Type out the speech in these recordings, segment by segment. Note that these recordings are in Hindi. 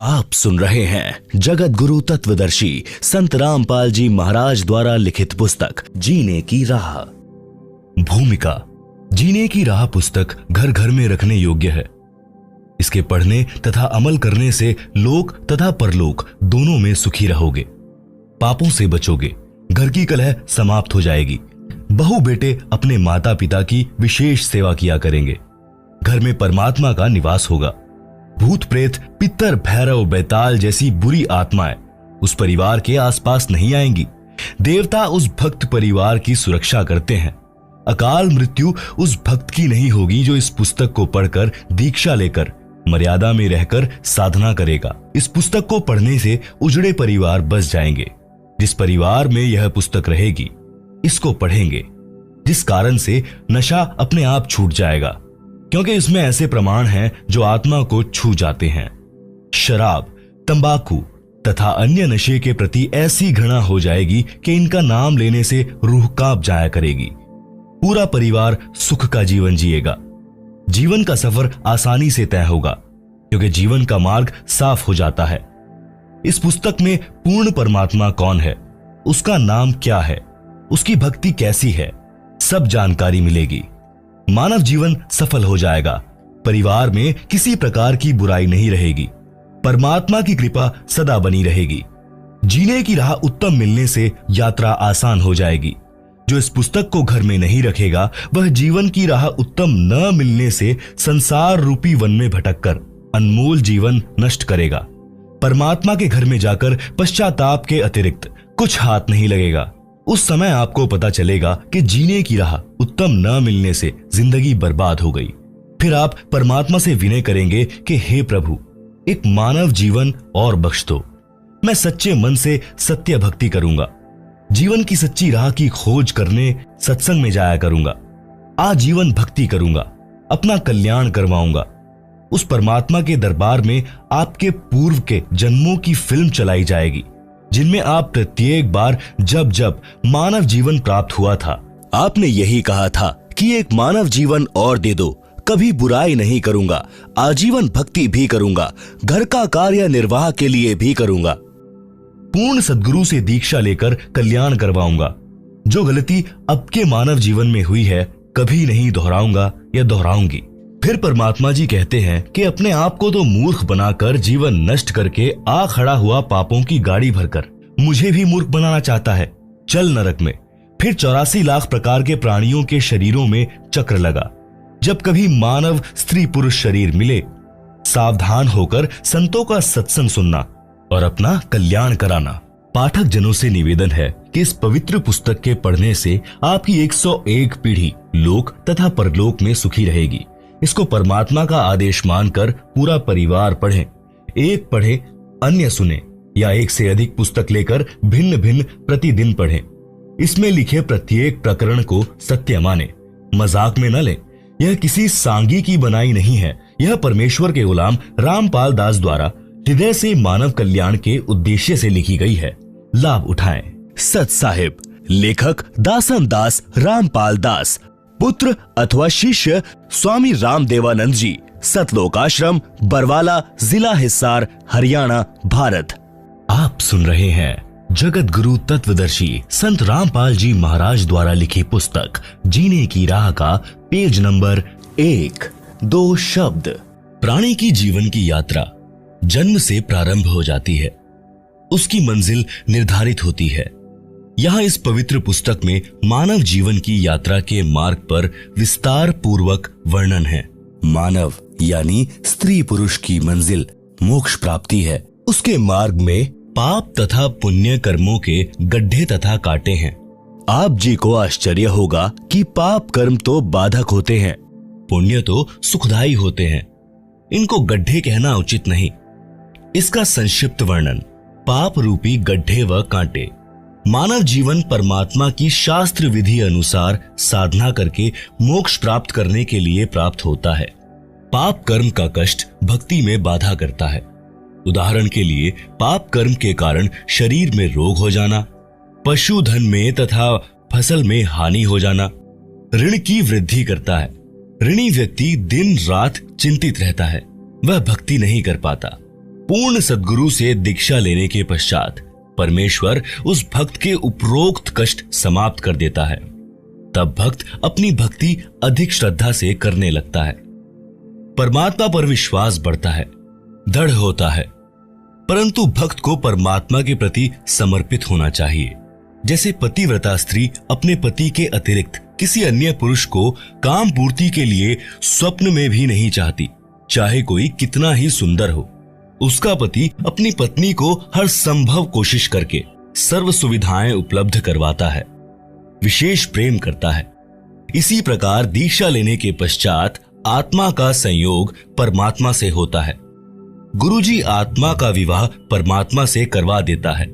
आप सुन रहे हैं जगत गुरु तत्वदर्शी संत रामपाल जी महाराज द्वारा लिखित पुस्तक जीने की राह। भूमिका। जीने की राह पुस्तक घर घर में रखने योग्य है। इसके पढ़ने तथा अमल करने से लोक तथा परलोक दोनों में सुखी रहोगे, पापों से बचोगे, घर की कलह समाप्त हो जाएगी, बहू बेटे अपने माता पिता की विशेष सेवा किया करेंगे, घर में परमात्मा का निवास होगा, भूत प्रेत पितर भैरव बैताल जैसी बुरी आत्माएं उस परिवार के आसपास नहीं आएंगी, देवता उस भक्त परिवार की सुरक्षा करते हैं, अकाल मृत्यु उस भक्त की नहीं होगी जो इस पुस्तक को पढ़कर दीक्षा लेकर मर्यादा में रहकर साधना करेगा। इस पुस्तक को पढ़ने से उजड़े परिवार बस जाएंगे। जिस परिवार में यह पुस्तक रहेगी, इसको पढ़ेंगे, जिस कारण से नशा अपने आप छूट जाएगा, क्योंकि इसमें ऐसे प्रमाण हैं जो आत्मा को छू जाते हैं। शराब, तंबाकू तथा अन्य नशे के प्रति ऐसी घृणा हो जाएगी कि इनका नाम लेने से रूह कांप जाया करेगी। पूरा परिवार सुख का जीवन जिएगा। जीवन का सफर आसानी से तय होगा, क्योंकि जीवन का मार्ग साफ हो जाता है। इस पुस्तक में पूर्ण परमात्मा कौन है, उसका नाम क्या है, उसकी भक्ति कैसी है, सब जानकारी मिलेगी। मानव जीवन सफल हो जाएगा। परिवार में किसी प्रकार की बुराई नहीं रहेगी। परमात्मा की कृपा सदा बनी रहेगी। जीने की राह उत्तम मिलने से यात्रा आसान हो जाएगी। जो इस पुस्तक को घर में नहीं रखेगा, वह जीवन की राह उत्तम न मिलने से संसार रूपी वन में भटककर अनमोल जीवन नष्ट करेगा। परमात्मा के घर में जाकर पश्चाताप के अतिरिक्त कुछ हाथ नहीं लगेगा। उस समय आपको पता चलेगा कि जीने की राह उत्तम न मिलने से जिंदगी बर्बाद हो गई। फिर आप परमात्मा से विनय करेंगे कि हे प्रभु, एक मानव जीवन और बख्श दो। मैं सच्चे मन से सत्य भक्ति करूंगा। जीवन की सच्ची राह की खोज करने सत्संग में जाया करूंगा। आजीवन भक्ति करूंगा, अपना कल्याण करवाऊंगा। उस परमात्मा के दरबार में आपके पूर्व के जन्मों की फिल्म चलाई जाएगी, जिनमें आप प्रत्येक बार जब जब मानव जीवन प्राप्त हुआ था, आपने यही कहा था कि एक मानव जीवन और दे दो, कभी बुराई नहीं करूंगा, आजीवन भक्ति भी करूंगा, घर का कार्य निर्वाह के लिए भी करूंगा, पूर्ण सद्गुरु से दीक्षा लेकर कल्याण करवाऊंगा। जो गलती अब के मानव जीवन में हुई है, कभी नहीं दोहराऊंगा या दोहराऊंगी। फिर परमात्मा जी कहते हैं कि अपने आप को तो मूर्ख बनाकर जीवन नष्ट करके आ खड़ा हुआ पापों की गाड़ी भरकर मुझे भी मूर्ख बनाना चाहता है, चल नरक में। फिर 84 लाख प्रकार के प्राणियों के शरीरों में चक्र लगा। जब कभी मानव स्त्री पुरुष शरीर मिले, सावधान होकर संतों का सत्संग सुनना और अपना कल्याण कराना। पाठक जनों से निवेदन है कि इस पवित्र पुस्तक के पढ़ने से आपकी 101 पीढ़ी लोक तथा परलोक में सुखी रहेगी। इसको परमात्मा का आदेश मानकर पूरा परिवार पढ़ें। एक पढ़े, अन्य सुने, या एक से अधिक पुस्तक लेकर भिन्न भिन्न प्रतिदिन पढ़ें। इसमें लिखे प्रत्येक प्रकरण को सत्य माने, मजाक में न लें। यह किसी सांगी की बनाई नहीं है। यह परमेश्वर के गुलाम रामपाल दास द्वारा हृदय से मानव कल्याण के उद्देश्य से लिखी गई है। लाभ उठाएं। सत साहिब। लेखक दासन दास रामपाल दास, पुत्र अथवा शिष्य स्वामी रामदेवानंद जी, सतलोक आश्रम, बरवाला, जिला हिसार, हरियाणा, भारत। आप सुन रहे हैं जगत गुरु तत्वदर्शी संत रामपाल जी महाराज द्वारा लिखी पुस्तक जीने की राह का पेज नंबर 1। 2 शब्द। प्राणी की जीवन की यात्रा जन्म से प्रारंभ हो जाती है। उसकी मंजिल निर्धारित होती है। यहाँ इस पवित्र पुस्तक में मानव जीवन की यात्रा के मार्ग पर विस्तार पूर्वक वर्णन है। मानव यानी स्त्री पुरुष की मंजिल मोक्ष प्राप्ति है। उसके मार्ग में पाप तथा पुण्य कर्मों के गड्ढे तथा कांटे हैं। आप जी को आश्चर्य होगा कि पाप कर्म तो बाधक होते हैं, पुण्य तो सुखदायी होते हैं। इनको गड्ढे कहना उचित नहीं। इसका संक्षिप्त वर्णन। पाप रूपी गड्ढे व कांटे। मानव जीवन परमात्मा की शास्त्र विधि अनुसार साधना करके मोक्ष प्राप्त करने के लिए प्राप्त होता है। पाप कर्म का कष्ट भक्ति में बाधा करता है। उदाहरण के लिए, पाप कर्म के कारण शरीर में रोग हो जाना, पशुधन में तथा फसल में हानि हो जाना, ऋण की वृद्धि करता है। ऋणी व्यक्ति दिन रात चिंतित रहता है, वह भक्ति नहीं कर पाता। पूर्ण सद्गुरु से दीक्षा लेने के पश्चात परमेश्वर उस भक्त के उपरोक्त कष्ट समाप्त कर देता है। तब भक्त अपनी भक्ति अधिक श्रद्धा से करने लगता है। परमात्मा पर विश्वास बढ़ता है, दृढ़ होता है। परंतु भक्त को परमात्मा के प्रति समर्पित होना चाहिए। जैसे पतिव्रता स्त्री अपने पति के अतिरिक्त किसी अन्य पुरुष को काम पूर्ति के लिए स्वप्न में भी नहीं चाहती, चाहे कोई कितना ही सुंदर हो। उसका पति अपनी पत्नी को हर संभव कोशिश करके सर्व सुविधाएं उपलब्ध करवाता है, विशेष प्रेम करता है। इसी प्रकार दीक्षा लेने के पश्चात आत्मा का संयोग परमात्मा से होता है। गुरुजी आत्मा का विवाह परमात्मा से करवा देता है।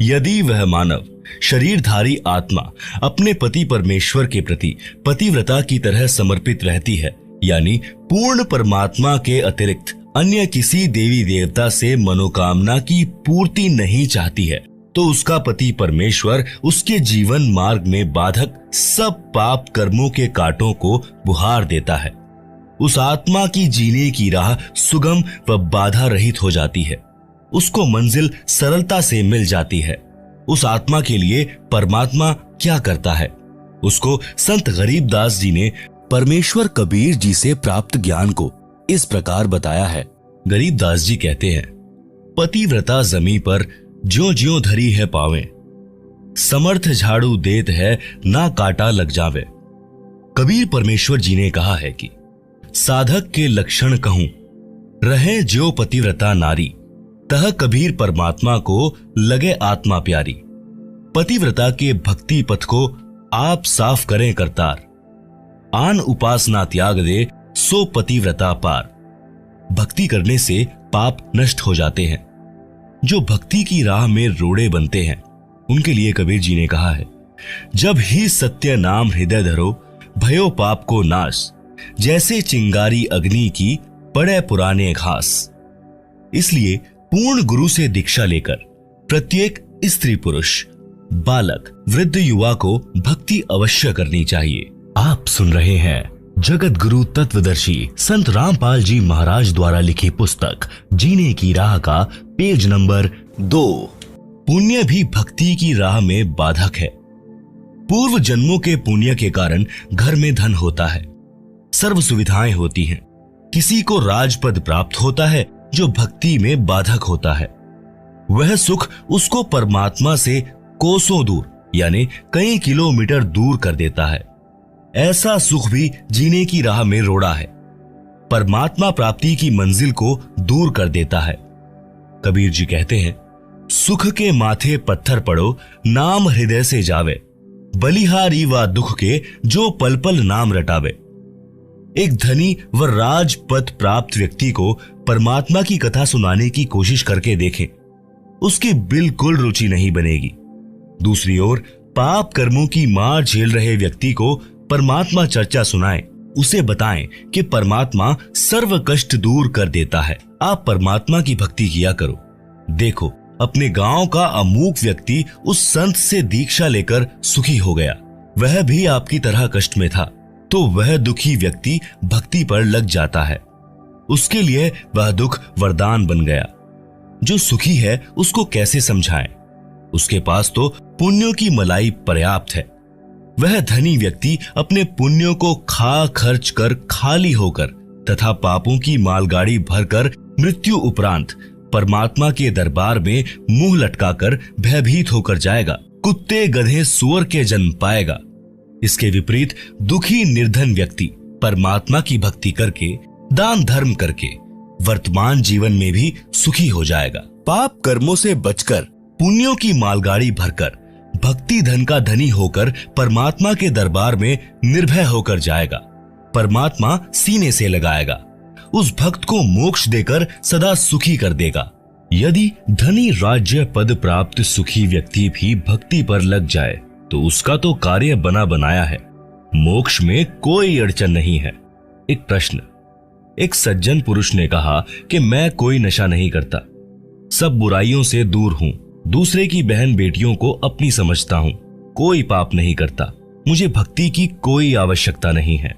यदि वह मानव शरीरधारी आत्मा अपने पति परमेश्वर के प्रति पतिव्रता की तरह समर्पित रहती है, यानी पूर्ण परमात्मा के अतिरिक्त अन्य किसी देवी देवता से मनोकामना की पूर्ति नहीं चाहती है, तो उसका पति परमेश्वर उसके जीवन मार्ग में बाधक सब पाप कर्मों के कांटों को बुहार देता है। उस आत्मा की जीने की राह सुगम व बाधा रहित हो जाती है। उसको मंजिल सरलता से मिल जाती है। उस आत्मा के लिए परमात्मा क्या करता है, उसको संत गरीबदास जी ने परमेश्वर कबीर जी से प्राप्त ज्ञान को इस प्रकार बताया है। गरीबदास जी कहते हैं, पतिव्रता जमी पर ज्यों ज्यों धरी है पावे, समर्थ झाड़ू देत है ना काटा लग जावे। कबीर परमेश्वर जी ने कहा है कि साधक के लक्षण कहूं, रहे ज्यो पतिव्रता नारी, तह कबीर परमात्मा को लगे आत्मा प्यारी। पतिव्रता के भक्ति पथ को आप साफ करें करतार, आन उपासना त्याग दे सो पतिव्रता पार। भक्ति करने से पाप नष्ट हो जाते हैं। जो भक्ति की राह में रोड़े बनते हैं, उनके लिए कबीर जी ने कहा है, जब ही सत्य नाम हृदय धरो, भयो पाप को नाश, जैसे चिंगारी अग्नि की पड़े पुराने घास। इसलिए पूर्ण गुरु से दीक्षा लेकर प्रत्येक स्त्री पुरुष, बालक, वृद्ध, युवा को भक्ति अवश्य करनी चाहिए। आप सुन रहे हैं जगत गुरु तत्वदर्शी संत रामपाल जी महाराज द्वारा लिखी पुस्तक जीने की राह का पेज नंबर 2। पुण्य भी भक्ति की राह में बाधक है। पूर्व जन्मों के पुण्य के कारण घर में धन होता है, सर्व सुविधाएं होती हैं। किसी को राजपद प्राप्त होता है जो भक्ति में बाधक होता है। वह सुख उसको परमात्मा से कोसों दूर, यानी कई किलोमीटर दूर कर देता है। ऐसा सुख भी जीने की राह में रोड़ा है, परमात्मा प्राप्ति की मंजिल को दूर कर देता है। कबीर जी कहते हैं, सुख के माथे पत्थर पड़ो, नाम हृदय से जावे, बलिहारी व दुख के जो पल पल नाम रटावे। एक धनी व राजपद प्राप्त व्यक्ति को परमात्मा की कथा सुनाने की कोशिश करके देखें, उसकी बिल्कुल रुचि नहीं बनेगी। दूसरी ओर पाप कर्मों की मार झेल रहे व्यक्ति को परमात्मा चर्चा सुनाएं, उसे बताएं कि परमात्मा सर्व कष्ट दूर कर देता है। आप परमात्मा की भक्ति किया करो। देखो, अपने गांव का अमूक व्यक्ति उस संत से दीक्षा लेकर सुखी हो गया। वह भी आपकी तरह कष्ट में था, तो वह दुखी व्यक्ति भक्ति पर लग जाता है। उसके लिए वह दुख वरदान बन गया। जो सुखी है उसको कैसे समझाएं? उसके पास तो पुण्यों की मलाई पर्याप्त है। वह धनी व्यक्ति अपने पुण्यों को खा खर्च कर खाली होकर तथा पापों की मालगाड़ी भरकर मृत्यु उपरांत परमात्मा के दरबार में मुंह लटकाकर भयभीत होकर जाएगा। कुत्ते गधे सुअर के जन्म पाएगा। इसके विपरीत दुखी निर्धन व्यक्ति परमात्मा की भक्ति करके, दान धर्म करके वर्तमान जीवन में भी सुखी हो जाएगा। पाप कर्मों से बचकर, पुण्यों की मालगाड़ी भरकर, भक्ति धन का धनी होकर परमात्मा के दरबार में निर्भय होकर जाएगा। परमात्मा सीने से लगाएगा, उस भक्त को मोक्ष देकर सदा सुखी कर देगा। यदि धनी राज्य पद प्राप्त सुखी व्यक्ति भी भक्ति पर लग जाए तो उसका तो कार्य बना बनाया है, मोक्ष में कोई अड़चन नहीं है। एक प्रश्न। एक सज्जन पुरुष ने कहा कि मैं कोई नशा नहीं करता, सब बुराइयों से दूर हूं, दूसरे की बहन बेटियों को अपनी समझता हूं, कोई पाप नहीं करता, मुझे भक्ति की कोई आवश्यकता नहीं है।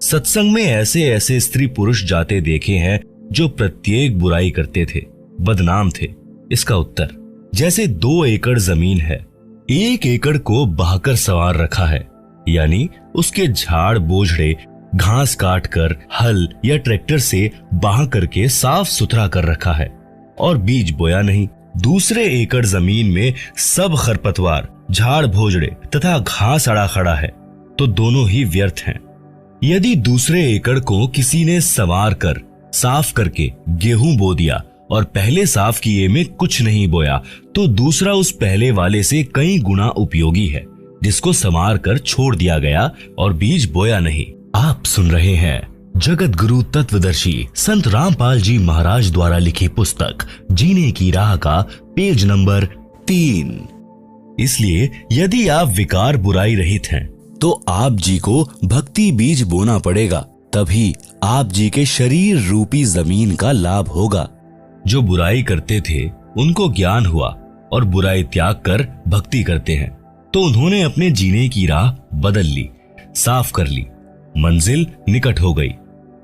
सत्संग में ऐसे ऐसे स्त्री पुरुष जाते देखे हैं जो प्रत्येक बुराई करते थे बदनाम थे? इसका उत्तर, जैसे 2 एकड़ जमीन है, 1 एकड़ को बहाकर संवार रखा है, यानी उसके झाड़ बोझड़े घास काट कर हल या ट्रैक्टर से बाह करके साफ सुथरा कर रखा है और बीज बोया नहीं। दूसरे एकड़ जमीन में सब खरपतवार, झाड़ भोजड़े तथा घास अड़ा खड़ा है, तो दोनों ही व्यर्थ हैं। यदि दूसरे एकड़ को किसी ने संवार कर साफ करके गेहूं बो दिया और पहले साफ किए में कुछ नहीं बोया, तो दूसरा उस पहले वाले से कई गुना उपयोगी है, जिसको संवार कर छोड़ दिया गया और बीज बोया नहीं। आप सुन रहे हैं जगत गुरु तत्वदर्शी संत रामपाल जी महाराज द्वारा लिखी पुस्तक जीने की राह का पेज नंबर 3। इसलिए यदि आप विकार बुराई रहित हैं, तो आप जी को भक्ति बीज बोना पड़ेगा, तभी आप जी के शरीर रूपी जमीन का लाभ होगा। जो बुराई करते थे उनको ज्ञान हुआ और बुराई त्याग कर भक्ति करते हैं, तो उन्होंने अपने जीने की राह बदल ली, साफ कर ली, मंजिल निकट हो गई।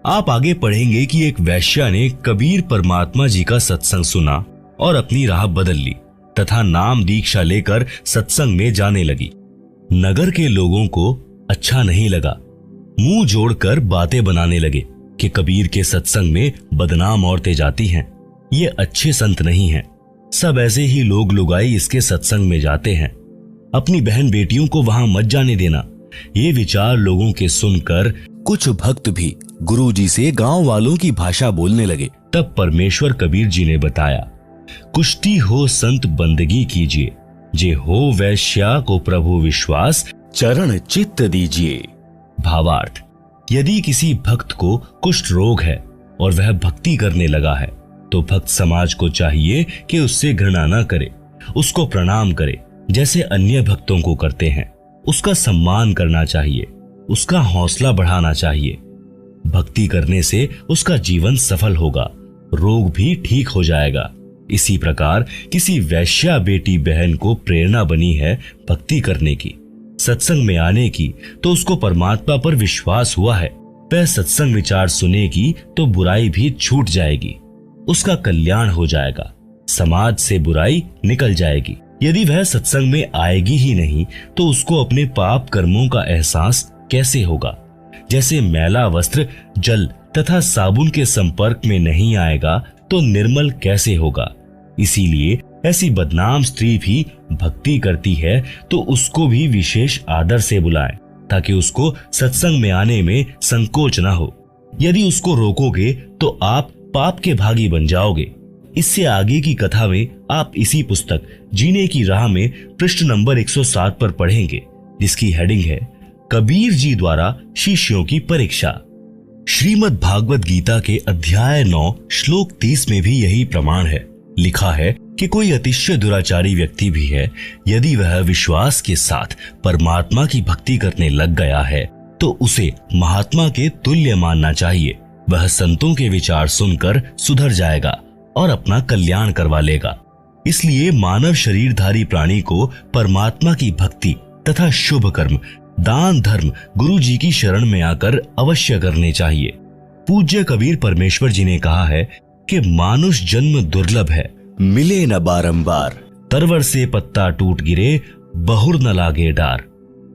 आप आगे पढ़ेंगे कि एक वैश्या ने कबीर परमात्मा जी का सत्संग सुना और अपनी राह बदल ली तथा नाम दीक्षा लेकर सत्संग में जाने लगी। नगर के लोगों को अच्छा नहीं लगा, मुंह जोड़कर बातें बनाने लगे कि कबीर के सत्संग में बदनाम औरतें जाती हैं, ये अच्छे संत नहीं हैं, सब ऐसे ही लोग लुगाई इसके सत्संग में जाते हैं, अपनी बहन बेटियों को वहां मत जाने देना। ये विचार लोगों के सुनकर कुछ भक्त भी गुरुजी से गांव वालों की भाषा बोलने लगे। तब परमेश्वर कबीर जी ने बताया, कुष्टी हो संत बंदगी कीजिए, जे हो वैश्या को प्रभु विश्वास, चरण चित्त दीजिए। भावार्थ, यदि किसी भक्त को कुष्ठ रोग है और वह भक्ति करने लगा है, तो भक्त समाज को चाहिए कि उससे घृणा न करे, उसको प्रणाम करे जैसे अन्य भक्तों को करते हैं, उसका सम्मान करना चाहिए, उसका हौसला बढ़ाना चाहिए। भक्ति करने से उसका जीवन सफल होगा, रोग भी ठीक हो जाएगा। इसी प्रकार किसी वैश्या बेटी बहन को प्रेरणा बनी है भक्ति करने की, सत्संग में आने की, तो उसको परमात्मा पर विश्वास हुआ है, वह सत्संग विचार सुनेगी तो बुराई भी छूट जाएगी, उसका कल्याण हो जाएगा, समाज से बुराई निकल जाएगी। यदि वह सत्संग में आएगी ही नहीं, तो उसको अपने पाप कर्मों का एहसास कैसे होगा? जैसे मैला वस्त्र जल तथा साबुन के संपर्क में नहीं आएगा तो निर्मल कैसे होगा? इसीलिए ऐसी बदनाम स्त्री भी भक्ति करती है तो उसको भी विशेष आदर से बुलाएं, ताकि उसको सत्संग में आने में संकोच ना हो। यदि उसको रोकोगे तो आप पाप के भागी बन जाओगे। इससे आगे की कथा में आप इसी पुस्तक जीने की राह में पृष्ठ नंबर 107 पर पढ़ेंगे, जिसकी हेडिंग है कबीर जी द्वारा शिष्यों की परीक्षा। श्रीमद् भागवत गीता के अध्याय 9 श्लोक 30 में भी यही प्रमाण है। लिखा है कि कोई अतिशय दुराचारी व्यक्ति भी है, यदि वह विश्वास के साथ परमात्मा की भक्ति करने लग गया है, तो उसे महात्मा के तुल्य मानना चाहिए। वह संतों के विचार सुनकर सुधर जाएगा और अपना कल्याण करवा लेगा। इसलिए मानव शरीरधारी प्राणी को परमात्मा की भक्ति तथा शुभ कर्म, दान धर्म गुरु जी की शरण में आकर अवश्य करने चाहिए। पूज्य कबीर परमेश्वर जी ने कहा है कि मानुष जन्म दुर्लभ है, मिले न बारंबार, तरवर से पत्ता टूट गिरे, बहुर न लागे डार।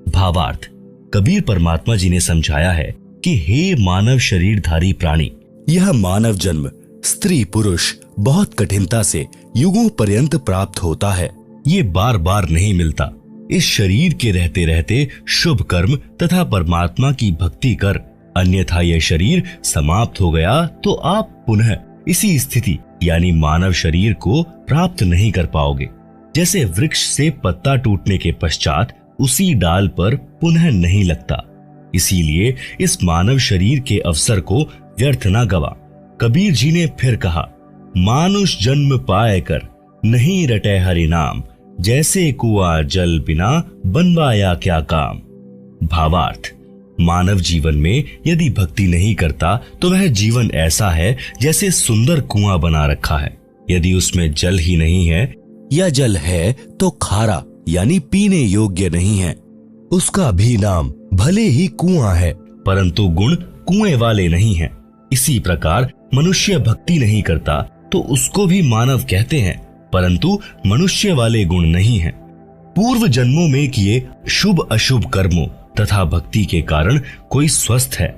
भावार्थ, कबीर परमात्मा जी ने समझाया है कि हे मानव शरीरधारी प्राणी, यह मानव जन्म स्त्री पुरुष बहुत कठिनता से युगों पर्यंत प्राप्त होता है, ये बार बार नहीं मिलता। इस शरीर के रहते रहते शुभ कर्म तथा परमात्मा की भक्ति कर, अन्यथा यह शरीर समाप्त हो गया तो आप पुनः इसी स्थिति यानी मानव शरीर को प्राप्त नहीं कर पाओगे। जैसे वृक्ष से पत्ता टूटने के पश्चात उसी डाल पर पुनः नहीं लगता, इसीलिए इस मानव शरीर के अवसर को व्यर्थ न गवा। कबीर जी ने फिर कहा, मानुष जन्म पाए कर नहीं रटे हरि नाम, जैसे कुआं जल बिना बनवाया क्या काम। भावार्थ, मानव जीवन में यदि भक्ति नहीं करता तो वह जीवन ऐसा है जैसे सुंदर कुआं बना रखा है, यदि उसमें जल ही नहीं है या जल है तो खारा यानी पीने योग्य नहीं है। उसका भी नाम भले ही कुआं है, परंतु गुण कुएं वाले नहीं है। इसी प्रकार मनुष्य भक्ति नहीं करता तो उसको भी मानव कहते हैं, परंतु मनुष्य वाले गुण नहीं हैं। पूर्व जन्मों में किए शुभ अशुभ कर्मों तथा भक्ति के कारण कोई स्वस्थ है,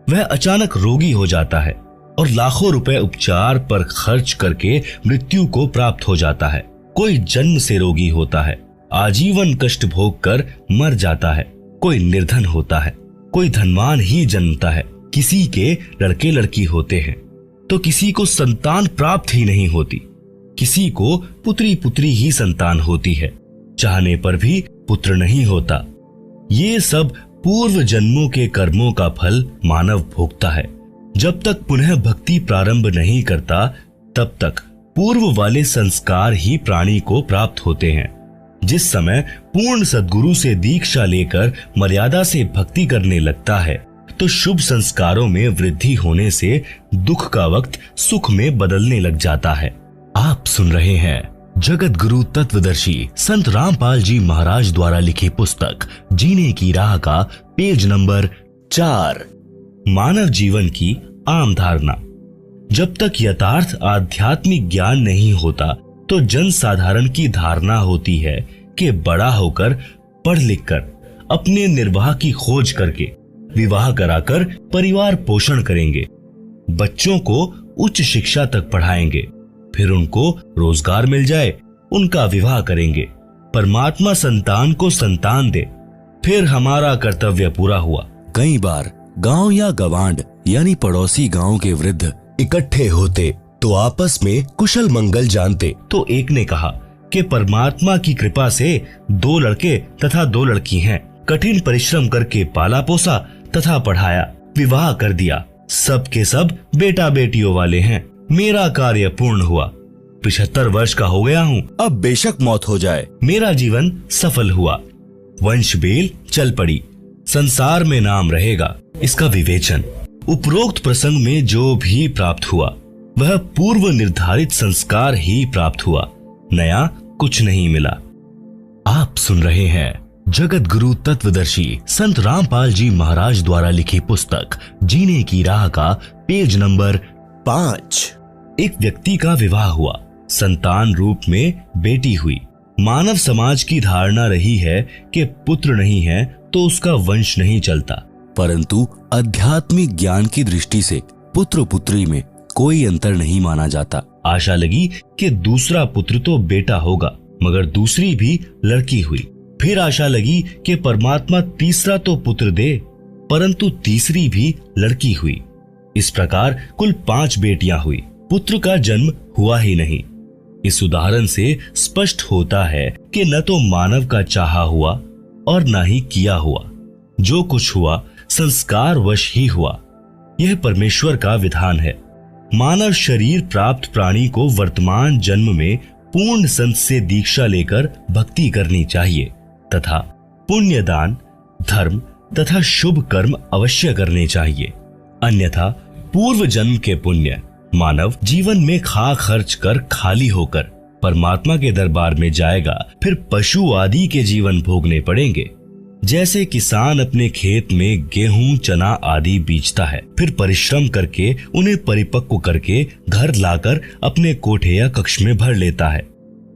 वह अचानक रोगी हो जाता है और लाखों रुपए उपचार पर खर्च करके मृत्यु को प्राप्त हो जाता है। कोई जन्म से रोगी होता है, आजीवन कष्ट भोग कर मर जाता है। कोई निर्धन होता है, कोई धनवान ही जन्मता है। किसी के लड़के लड़की होते हैं तो किसी को संतान प्राप्त ही नहीं होती, किसी को पुत्री पुत्री ही संतान होती है, चाहने पर भी पुत्र नहीं होता। ये सब पूर्व जन्मों के कर्मों का फल मानव भोगता है। जब तक पुनः भक्ति प्रारंभ नहीं करता तब तक पूर्व वाले संस्कार ही प्राणी को प्राप्त होते हैं। जिस समय पूर्ण सद्गुरु से दीक्षा लेकर मर्यादा से भक्ति करने लगता है तो शुभ संस्कारों में वृद्धि होने से दुख का वक्त सुख में बदलने लग जाता है। आप सुन रहे हैं जगत गुरु तत्वदर्शी संत रामपाल जी महाराज द्वारा लिखी पुस्तक जीने की राह का पेज नंबर 4, मानव जीवन की आम धारणा। जब तक यथार्थ आध्यात्मिक ज्ञान नहीं होता तो जन साधारण की धारणा होती है कि बड़ा होकर पढ़ लिख कर अपने निर्वाह की खोज करके विवाह कराकर परिवार पोषण करेंगे, बच्चों को उच्च शिक्षा तक पढ़ाएंगे, फिर उनको रोजगार मिल जाए उनका विवाह करेंगे, परमात्मा संतान को संतान दे, फिर हमारा कर्तव्य पूरा हुआ। कई बार गांव या गवांड यानी पड़ोसी गांव के वृद्ध इकट्ठे होते तो आपस में कुशल मंगल जानते तो एक ने कहा कि परमात्मा की कृपा से 2 लड़के तथा 2 लड़की हैं, कठिन परिश्रम करके पाला पोसा तथा पढ़ाया, विवाह कर दिया, सब के सब बेटा बेटियों वाले हैं, मेरा कार्य पूर्ण हुआ, 75 वर्ष का हो गया हूँ, अब बेशक मौत हो जाए, मेरा जीवन सफल हुआ, वंश बेल चल पड़ी, संसार में नाम रहेगा। इसका विवेचन उपरोक्त प्रसंग में जो भी प्राप्त हुआ वह पूर्व निर्धारित संस्कार ही प्राप्त हुआ, नया कुछ नहीं मिला। आप सुन रहे हैं जगत गुरु तत्वदर्शी संत रामपाल जी महाराज द्वारा लिखी पुस्तक जीने की राह का पेज नंबर 5। एक व्यक्ति का विवाह हुआ, संतान रूप में बेटी हुई। मानव समाज की धारणा रही है कि पुत्र नहीं है तो उसका वंश नहीं चलता, परंतु आध्यात्मिक ज्ञान की दृष्टि से पुत्र पुत्री में कोई अंतर नहीं माना जाता। आशा लगी कि दूसरा पुत्र तो बेटा होगा, मगर दूसरी भी लड़की हुई। फिर आशा लगी कि परमात्मा तीसरा तो पुत्र दे, परंतु तीसरी भी लड़की हुई। इस प्रकार कुल 5 बेटियां हुई, पुत्र का जन्म हुआ ही नहीं। इस उदाहरण से स्पष्ट होता है कि न तो मानव का चाहा हुआ और न ही किया हुआ, जो कुछ हुआ संस्कार वश ही हुआ। यह परमेश्वर का विधान है। मानव शरीर प्राप्त प्राणी को वर्तमान जन्म में पूर्ण संत से दीक्षा लेकर भक्ति करनी चाहिए तथा पुण्य दान, धर्म तथा शुभ कर्म अवश्य करने चाहिए, अन्यथा पूर्व जन्म के पुण्य मानव जीवन में खा खर्च कर खाली होकर परमात्मा के दरबार में जाएगा। फिर पशु आदि के जीवन भोगने पड़ेंगे। जैसे किसान अपने खेत में गेहूं, चना आदि बीजता है, फिर परिश्रम करके उन्हें परिपक्व करके घर लाकर अपने कोठे या कक्ष में भर लेता है।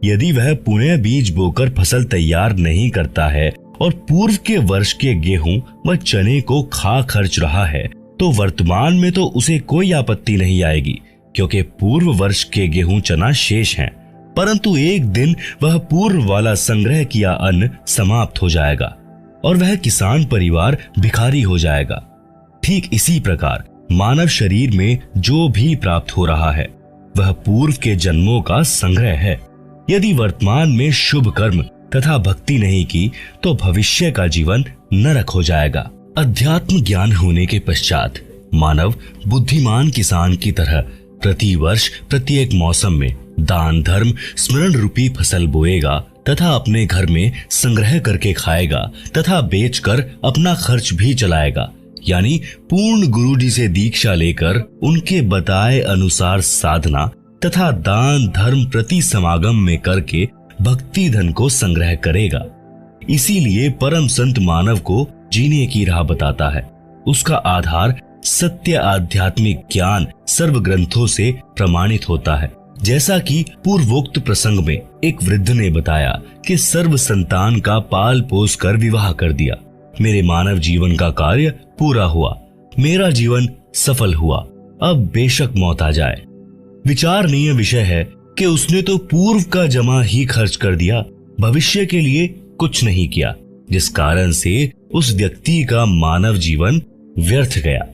यदि वह पुनः बीज बोकर फसल तैयार नहीं करता है और पूर्व के वर्ष के गेहूं व चने को खा खर्च रहा है तो वर्तमान में तो उसे कोई आपत्ति नहीं आएगी, क्योंकि पूर्व वर्ष के गेहूं चना शेष हैं, परंतु एक दिन वह पूर्व वाला संग्रह किया अन्न समाप्त हो जाएगा और वह किसान परिवार भिखारी हो जाएगा। ठीक इसी प्रकार मानव शरीर में जो भी प्राप्त हो रहा है वह पूर्व के जन्मों का संग्रह है। यदि वर्तमान में शुभ कर्म तथा भक्ति नहीं की तो भविष्य का जीवन नरक हो जाएगा। अध्यात्म ज्ञान होने के पश्चात मानव बुद्धिमान किसान की तरह प्रति वर्ष प्रत्येक मौसम में दान धर्म स्मरण रूपी फसल बोएगा तथा अपने घर में संग्रह करके खाएगा तथा बेचकर अपना खर्च भी चलाएगा। यानी पूर्ण गुरु जी से दीक्षा लेकर उनके बताए अनुसार साधना तथा दान धर्म प्रति समागम में करके भक्ति धन को संग्रह करेगा। इसीलिए परम संत मानव को जीने की राह बताता है। उसका आधार सत्य आध्यात्मिक ज्ञान सर्व ग्रंथों से प्रमाणित होता है। जैसा कि पूर्वोक्त प्रसंग में एक वृद्ध ने बताया कि सर्व संतान का पाल पोस कर विवाह कर दिया। मेरे मानव जीवन का कार्य पूरा हुआ, मेरा जीवन सफल हुआ, अब बेशक मौत आ जाए। विचारणीय विषय है कि उसने तो पूर्व का जमा ही खर्च कर दिया, भविष्य के लिए कुछ नहीं किया, जिस कारण से उस व्यक्ति का मानव जीवन व्यर्थ गया।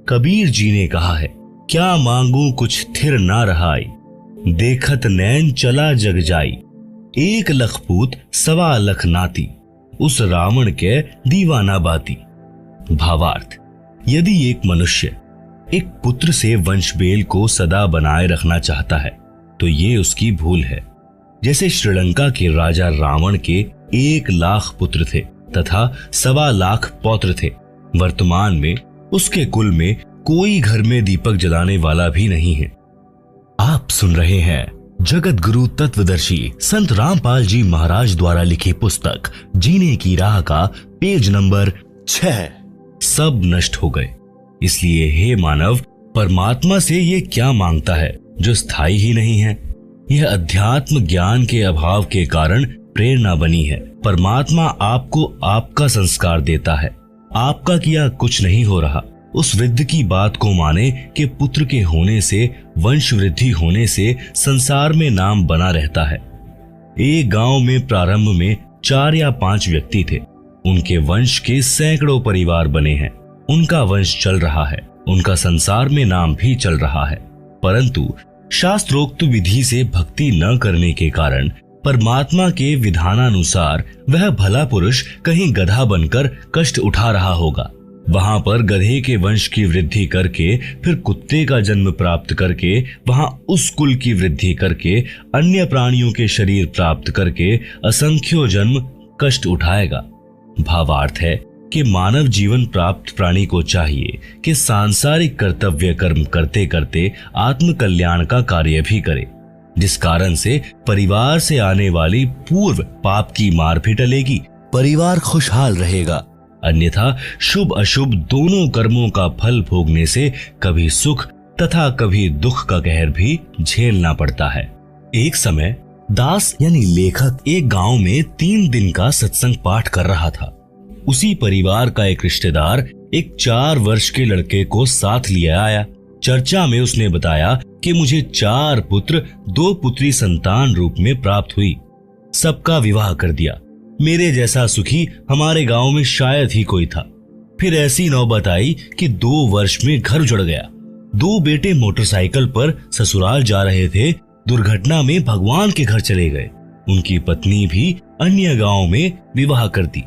कबीर जी ने कहा है, क्या मांगू कुछ थिर ना रहाई, देखत नैन चला जग जाई, 1 लख पूत 1.25 लाख नाती, उस रावण के दीवाना बाती। भावार्थ, यदि एक मनुष्य एक पुत्र से वंशबेल को सदा बनाए रखना चाहता है तो ये उसकी भूल है। जैसे श्रीलंका के राजा रावण के 1 लाख पुत्र थे तथा 1.25 लाख पौत्र थे। वर्तमान में उसके कुल में कोई घर में दीपक जलाने वाला भी नहीं है। आप सुन रहे हैं जगत गुरु तत्वदर्शी संत रामपाल जी महाराज द्वारा लिखी पुस्तक जीने की राह का पेज नंबर 6। सब नष्ट हो गए, इसलिए हे मानव, परमात्मा से ये क्या मांगता है जो स्थायी ही नहीं है। यह अध्यात्म ज्ञान के अभाव के कारण प्रेरणा बनी है। परमात्मा आपको आपका संस्कार देता है, आपका किया कुछ नहीं हो रहा। उस वृद्ध की बात को माने कि पुत्र के होने से, वंश वृद्धि होने से संसार में नाम बना रहता है। एक गांव में प्रारंभ में 4 या 5 व्यक्ति थे। उनके वंश के सैकड़ों परिवार बने हैं। उनका वंश चल रहा है, उनका संसार में नाम भी चल रहा है, परंतु शास्त्रोक्त विधि से भक्ति न करने के कारण परमात्मा के विधानानुसार वह भला पुरुष कहीं गधा बनकर कष्ट उठा रहा होगा। वहां पर गधे के वंश की वृद्धि करके, फिर कुत्ते का जन्म प्राप्त करके, वहां उस कुल की वृद्धि करके, अन्य प्राणियों के शरीर प्राप्त करके असंख्यों जन्म कष्ट उठाएगा। भावार्थ है कि मानव जीवन प्राप्त प्राणी को चाहिए कि सांसारिक कर्तव्य कर्म करते करते आत्म कल्याण का कार्य भी करे, जिस कारण से परिवार से आने वाली पूर्व पाप की मार भी टलेगी, परिवार खुशहाल रहेगा। अन्यथा शुभ अशुभ दोनों कर्मों का फल भोगने से कभी सुख तथा कभी दुख का कहर भी झेलना पड़ता है। एक समय दास यानी लेखक एक गांव में 3 दिन का सत्संग पाठ कर रहा था। उसी परिवार का एक रिश्तेदार एक 4 वर्ष के लड़के को साथ लिए आया। चर्चा में उसने बताया कि मुझे 4 पुत्र 2 पुत्री संतान रूप में प्राप्त हुई, सबका विवाह कर दिया। मेरे जैसा सुखी हमारे गांव में शायद ही कोई था। फिर ऐसी नौबत आई कि 2 वर्ष में घर उजड़ गया। 2 बेटे मोटरसाइकिल पर ससुराल जा रहे थे, दुर्घटना में भगवान के घर चले गए। उनकी पत्नी भी अन्य गांव में विवाह कर दी।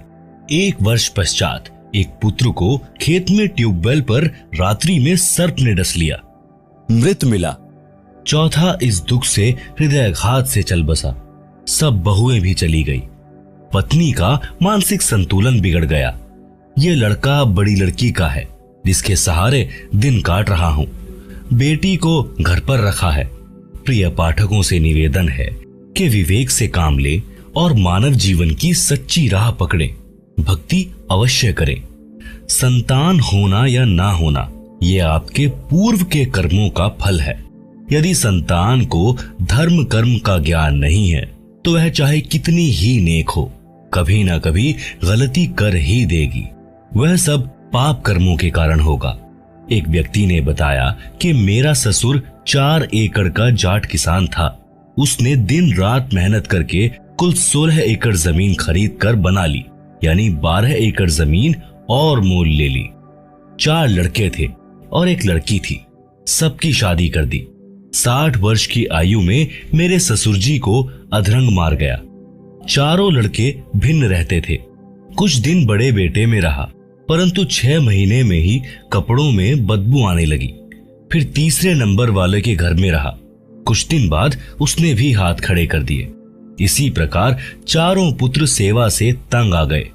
1 वर्ष पश्चात एक पुत्र को खेत में ट्यूबवेल पर रात्रि में सर्प ने डस लिया, मृत मिला। चौथा इस दुख से हृदयाघात से चल बसा। सब बहुएं भी चली गई। पत्नी का मानसिक संतुलन बिगड़ गया। ये लड़का बड़ी लड़की का है, जिसके सहारे दिन काट रहा हूं। बेटी को घर पर रखा है। प्रिय पाठकों से निवेदन है कि विवेक से काम ले और मानव जीवन की सच्ची राह पकड़े। भक्ति अवश्य करें। संतान होना या ना होना ये आपके पूर्व के कर्मों का फल है। यदि संतान को धर्म कर्म का ज्ञान नहीं है तो वह चाहे कितनी ही नेक हो, कभी ना कभी गलती कर ही देगी। वह सब पाप कर्मों के कारण होगा। एक व्यक्ति ने बताया कि मेरा ससुर 4 एकड़ का जाट किसान था। उसने दिन रात मेहनत करके कुल 16 एकड़ जमीन खरीद कर बना ली, यानी 12 एकड़ जमीन और मोल ले ली। 4 लड़के थे और एक लड़की थी। सबकी शादी कर दी। 60 वर्ष की आयु में मेरे ससुर जी को अधरंग मार गया। चारों लड़के भिन्न रहते थे। कुछ दिन बड़े बेटे में रहा, परंतु 6 महीने में ही कपड़ों में बदबू आने लगी। फिर तीसरे नंबर वाले के घर में रहा। कुछ दिन बाद उसने भी हाथ खड़े कर दिए। इसी प्रकार चारों पुत्र सेवा से तंग आ गए।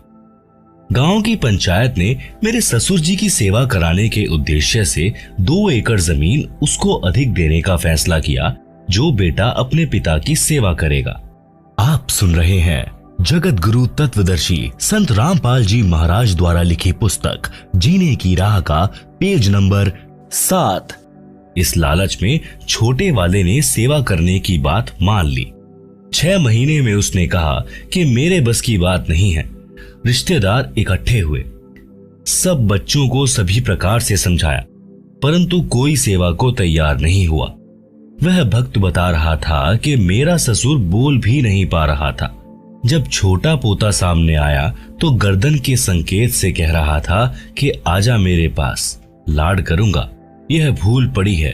गांव की पंचायत ने मेरे ससुर जी की सेवा कराने के उद्देश्य से 2 एकड़ जमीन उसको अधिक देने का फैसला किया, जो बेटा अपने पिता की सेवा करेगा। आप सुन रहे हैं जगत गुरु तत्वदर्शी संत रामपाल जी महाराज द्वारा लिखी पुस्तक जीने की राह का पेज नंबर 7। इस लालच में छोटे वाले ने सेवा करने की बात मान ली। 6 महीने में उसने कहा कि मेरे बस की बात नहीं है। रिश्तेदार इकट्ठे हुए, सब बच्चों को सभी प्रकार से समझाया, परंतु कोई सेवा को तैयार नहीं हुआ। वह भक्त बता रहा था कि मेरा ससुर बोल भी नहीं पा रहा था। जब छोटा पोता सामने आया तो गर्दन के संकेत से कह रहा था कि आजा मेरे पास, लाड करूंगा। यह भूल पड़ी है,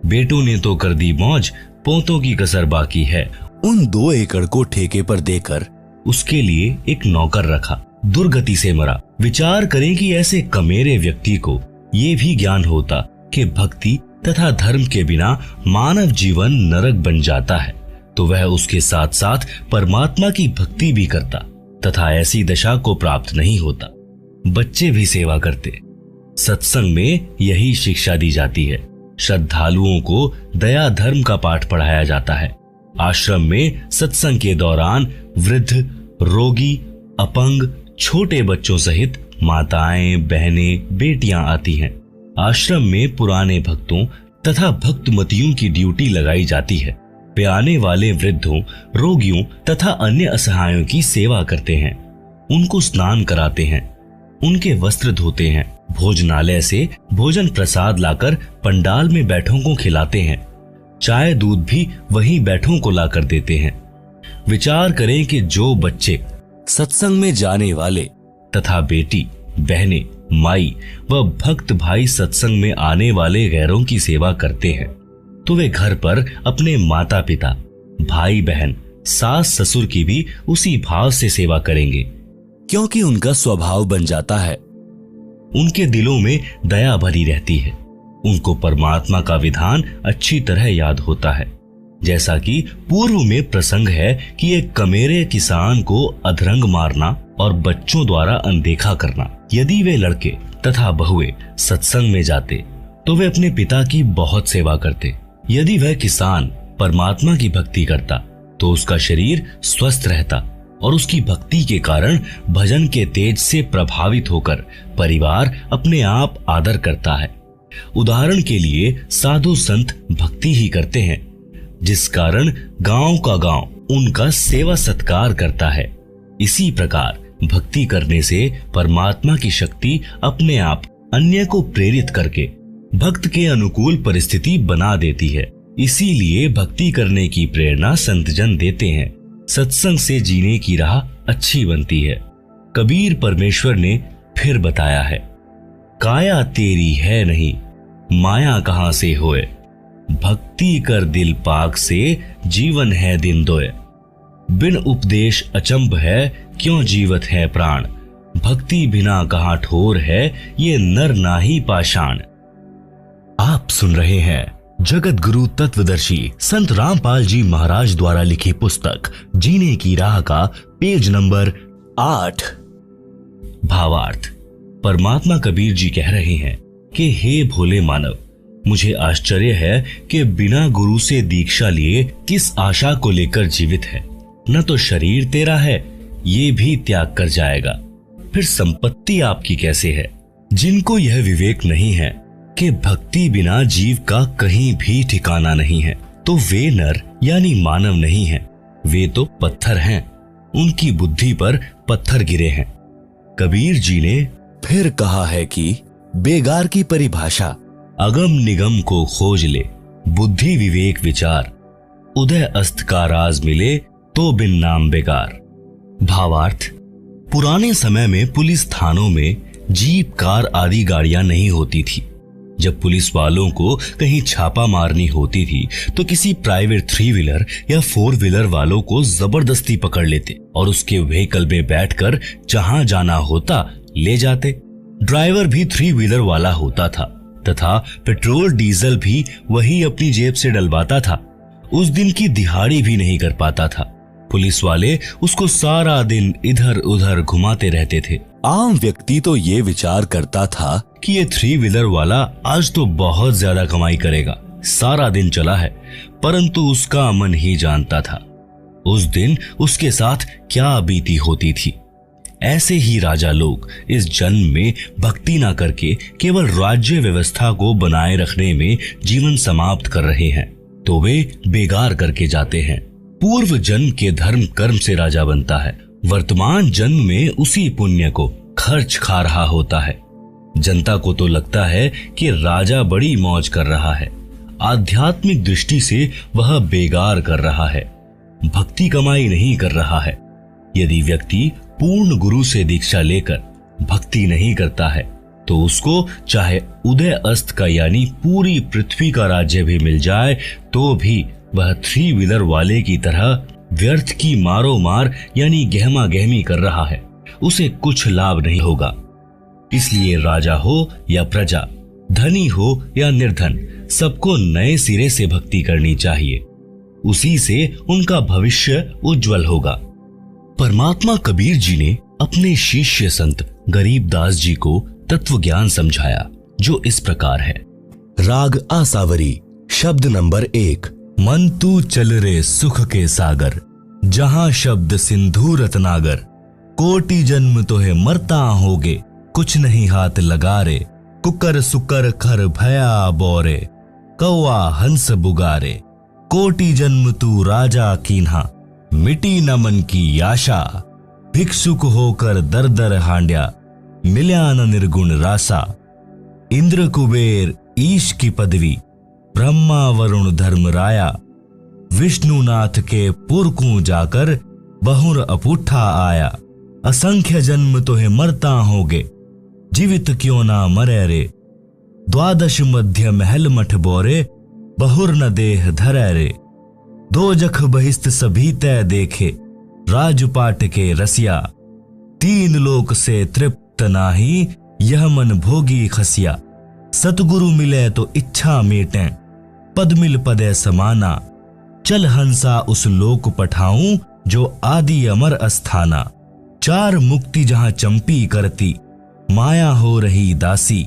बेटों ने तो कर दी मौज, पोतों की कसर बाकी है। उन 2 एकड़ को ठेके पर देकर उसके लिए एक नौकर रखा। दुर्गति से मरा। विचार करें कि ऐसे कमेरे व्यक्ति को ये भी ज्ञान होता कि भक्ति तथा धर्म के बिना मानव जीवन नरक बन जाता है, तो वह उसके साथ साथ परमात्मा की भक्ति भी करता तथा ऐसी दशा को प्राप्त नहीं होता। बच्चे भी सेवा करते। सत्संग में यही शिक्षा दी जाती है। श्रद्धालुओं को दया धर्म का पाठ पढ़ाया जाता है। आश्रम में सत्संग के दौरान वृद्ध, रोगी, अपंग, छोटे बच्चों सहित माताएं, बहनें, बेटियां आती हैं। आश्रम में पुराने भक्तों तथा भक्तमतियों की ड्यूटी लगाई जाती है। वे आने वाले वृद्धों, रोगियों तथा अन्य असहायों की सेवा करते हैं। उनको स्नान कराते हैं, उनके वस्त्र धोते हैं, भोजनालय से भोजन प्रसाद लाकर पंडाल में बैठों को खिलाते हैं। चाय दूध भी वहीं बैठों को लाकर देते हैं। विचार करें कि जो बच्चे सत्संग में जाने वाले तथा बेटी, बहनें, माई व भक्त भाई सत्संग में आने वाले गैरों की सेवा करते हैं, तो वे घर पर अपने माता पिता, भाई बहन, सास ससुर की भी उसी भाव से सेवा करेंगे, क्योंकि उनका स्वभाव बन जाता है। उनके दिलों में दया भरी रहती है। उनको परमात्मा का विधान अच्छी तरह याद होता है। जैसा कि पूर्व में प्रसंग है कि एक कमेरे किसान को अधरंग मारना और बच्चों द्वारा अनदेखा करना। यदि वे लड़के तथा बहुएं सत्संग में जाते तो वे अपने पिता की बहुत सेवा करते। यदि वह किसान परमात्मा की भक्ति करता तो उसका शरीर स्वस्थ रहता और उसकी भक्ति के कारण भजन के तेज से प्रभावित होकर परिवार अपने आप आदर करता है। उदाहरण के लिए साधु संत भक्ति ही करते हैं, जिस कारण गांव का गांव उनका सेवा सत्कार करता है। इसी प्रकार भक्ति करने से परमात्मा की शक्ति अपने आप अन्य को प्रेरित करके भक्त के अनुकूल परिस्थिति बना देती है। इसीलिए भक्ति करने की प्रेरणा संतजन देते हैं। सत्संग से जीने की राह अच्छी बनती है। कबीर परमेश्वर ने फिर बताया है, काया तेरी है नहीं, माया कहां से होए, भक्ति कर दिल पाक से, जीवन है दिन दोए, बिन उपदेश अचंभ है, क्यों जीवत है प्राण, भक्ति बिना कहां ठोर है, ये नर नाही पाषाण। आप सुन रहे हैं जगत गुरु तत्वदर्शी संत रामपाल जी महाराज द्वारा लिखी पुस्तक जीने की राह का पेज नंबर 8। भावार्थ। परमात्मा कबीर जी कह रहे हैं कि हे भोले मानव, मुझे आश्चर्य है कि बिना गुरु से दीक्षा लिए किस आशा को लेकर जीवित है। न तो शरीर तेरा है, ये भी त्याग कर जाएगा, फिर संपत्ति आपकी कैसे है। जिनको यह विवेक नहीं है कि भक्ति बिना जीव का कहीं भी ठिकाना नहीं है, तो वे नर यानी मानव नहीं हैं, वे तो पत्थर हैं। उनकी बुद्धि पर पत्थर गिरे हैं। कबीर जी ने फिर कहा है कि बेगार की परिभाषा अगम निगम को खोज ले, बुद्धि विवेक विचार, उदय अस्त का राज मिले तो बिन नाम बेकार। भावार्थ। पुराने समय में पुलिस थानों में जीप, कार आदि गाड़ियां नहीं होती थी। जब पुलिस वालों को कहीं छापा मारनी होती थी तो किसी प्राइवेट 3 व्हीलर या 4 व्हीलर वालों को जबरदस्ती पकड़ लेते और उसके व्हीकल में बैठकर जहां जाना होता ले जाते। ड्राइवर भी 3 व्हीलर वाला होता था तथा पेट्रोल डीजल भी वही अपनी जेब से डलवाता था। उस दिन की दिहाड़ी भी नहीं कर पाता था। पुलिस वाले उसको सारा दिन इधर उधर घुमाते रहते थे। आम व्यक्ति तो ये विचार करता था कि ये 3 व्हीलर वाला आज तो बहुत ज्यादा कमाई करेगा, सारा दिन चला है, परंतु उसका मन ही जानता था उस दिन उसके साथ क्या बीती होती थी। ऐसे ही राजा लोग इस जन्म में भक्ति ना करके केवल राज्य व्यवस्था को बनाए रखने में जीवन समाप्त कर रहे हैं तो वे बेगार करके जाते हैं। पूर्व जन्म के धर्म कर्म से राजा बनता है, वर्तमान जन्म में उसी पुण्य को खर्च खा रहा होता है। जनता को तो लगता है कि राजा बड़ी मौज कर रहा है, आध्यात्मिक दृष्टि से वह बेगार कर रहा है, भक्ति कमाई नहीं कर रहा है। यदि व्यक्ति पूर्ण गुरु से दीक्षा लेकर भक्ति नहीं करता है तो उसको चाहे उदय अस्त का यानी पूरी पृथ्वी का राज्य भी मिल जाए तो भी वह 3 व्हीलर वाले की तरह व्यर्थ की मारो मार यानी गहमा गहमी कर रहा है, उसे कुछ लाभ नहीं होगा। इसलिए राजा हो या प्रजा, धनी हो या निर्धन, सबको नए सिरे से भक्ति करनी चाहिए, उसी से उनका भविष्य उज्जवल होगा। परमात्मा कबीर जी ने अपने शिष्य संत गरीबदास जी को तत्व ज्ञान समझाया जो इस प्रकार है। राग आसावरी, शब्द नंबर 1। मन तू चल रे सुख के सागर, जहां शब्द सिंधु रत्नागर, कोटि जन्म तोहे मरता होगे, कुछ नहीं हाथ लगा रे, कुकर सुकर खर भया बोरे, कौआ हंस बुगारे, कोटि जन्म तू राजा कीन्हा, मिटी न मन की आशा, भिक्षुक होकर दर दर हांड्या, मिल्या न निर्गुण रासा, इंद्र कुबेर ईश की पदवी, ब्रह्मा वरुण धर्म राया, विष्णुनाथ के पुरकू जाकर बहुर अपूठा आया, असंख्य जन्म तोहे मरता होगे, जीवित क्यों ना मरे रे, द्वादश मध्य महल मठ बोरे, बहुर न देह धरे रे, दो जख बहिस्त सभी तय देखे, राजपाट के रसिया, 3 लोक से तृप्त नाही, यह मन भोगी खसिया, सतगुरु मिले तो इच्छा मेटें, पद मिल पदे समाना, चल हंसा उस लोक पठाऊं, जो आदि अमर अस्थाना, 4 मुक्ति जहां चंपी करती, माया हो रही दासी,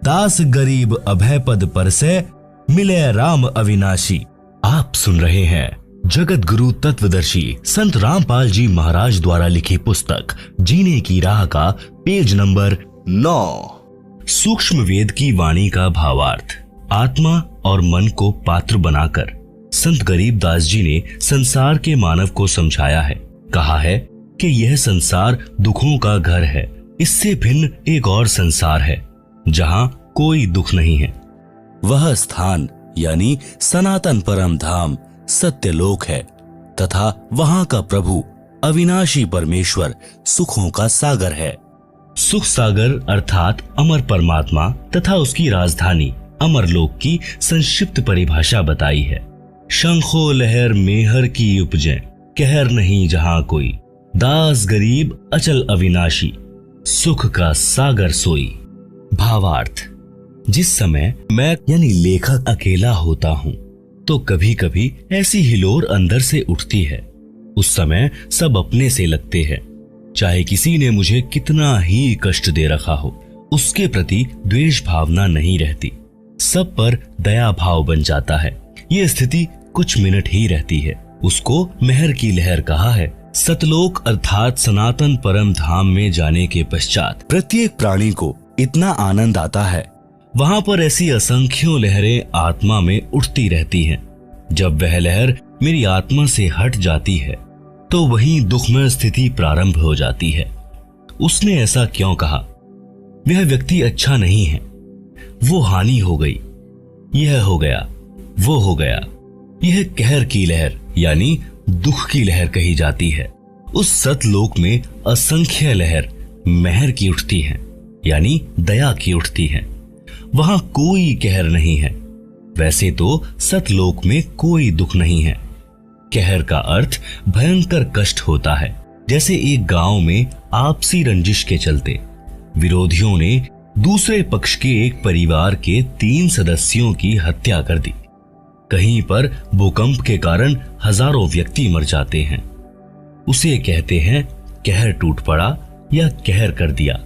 दास गरीब अभय पद पर से, मिले राम अविनाशी। आप सुन रहे हैं जगत गुरु तत्वदर्शी संत रामपाल जी महाराज द्वारा लिखी पुस्तक जीने की राह का पेज नंबर 9। सूक्ष्म वेद की वाणी का भावार्थ। आत्मा और मन को पात्र बनाकर संत गरीबदास जी ने संसार के मानव को समझाया है। कहा है कि यह संसार दुखों का घर है, इससे भिन्न एक और संसार है जहां कोई दुख नहीं है। वह स्थान यानी सनातन परम धाम सत्यलोक है तथा वहां का प्रभु अविनाशी परमेश्वर सुखों का सागर है। सुख सागर अर्थात अमर परमात्मा तथा उसकी राजधानी अमरलोक की संक्षिप्त परिभाषा बताई है। शंखो लहर मेहर की उपजे, कहर नहीं जहां कोई, दास गरीब अचल अविनाशी, सुख का सागर सोई। भावार्थ। जिस समय मैं यानी लेखक अकेला होता हूँ तो कभी कभी ऐसी हिलोर अंदर से उठती है। उस समय सब अपने से लगते हैं, चाहे किसी ने मुझे कितना ही कष्ट दे रखा हो, उसके प्रति द्वेष भावना नहीं रहती, सब पर दया भाव बन जाता है। ये स्थिति कुछ मिनट ही रहती है। उसको मेहर की लहर कहा है। सतलोक अर्थात सनातन परम धाम में जाने के पश्चात प्रत्येक प्राणी को इतना आनंद आता है, वहां पर ऐसी असंख्यों लहरें आत्मा में उठती रहती हैं। जब वह लहर मेरी आत्मा से हट जाती है तो वहीं दुखमय स्थिति प्रारंभ हो जाती है। उसने ऐसा क्यों कहा? वह व्यक्ति अच्छा नहीं है, वो हानि हो गई, यह हो गया, वो हो गया। यह कहर की लहर यानी दुख की लहर कही जाती है। उस सतलोक में असंख्य लहर मेहर की उठती हैं, यानी दया की उठती हैं। वहां कोई कहर नहीं है। वैसे तो सतलोक में कोई दुख नहीं है। कहर का अर्थ भयंकर कष्ट होता है। जैसे एक गांव में आपसी रंजिश के चलते विरोधियों ने दूसरे पक्ष के एक परिवार के 3 सदस्यों की हत्या कर दी। कहीं पर भूकंप के कारण हजारों व्यक्ति मर जाते हैं। उसे कहते हैं कहर टूट पड़ा या कहर कर दिया।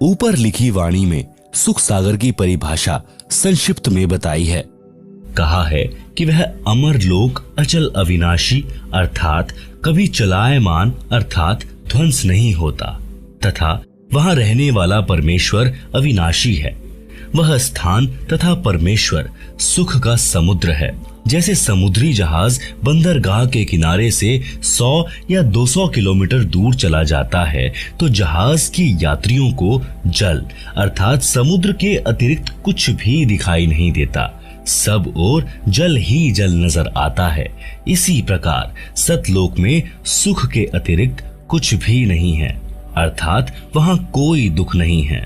ऊपर लिखी वाणी में सुख सागर की परिभाषा संक्षिप्त में बताई है। कहा है कि वह अमर लोक अचल अविनाशी अर्थात कभी चलायमान अर्थात ध्वंस नहीं होता। तथा वहां रहने वाला परमेश्वर अविनाशी है। वह स्थान तथा परमेश्वर सुख का समुद्र है। जैसे समुद्री जहाज बंदरगाह के किनारे से 100 या 200 किलोमीटर दूर चला जाता है, तो जहाज की यात्रियों को जल अर्थात समुद्र के अतिरिक्त कुछ भी दिखाई नहीं देता। सब ओर जल ही जल नजर आता है। इसी प्रकार सतलोक में सुख के अतिरिक्त कुछ भी नहीं है, अर्थात वहां कोई दुख नहीं है।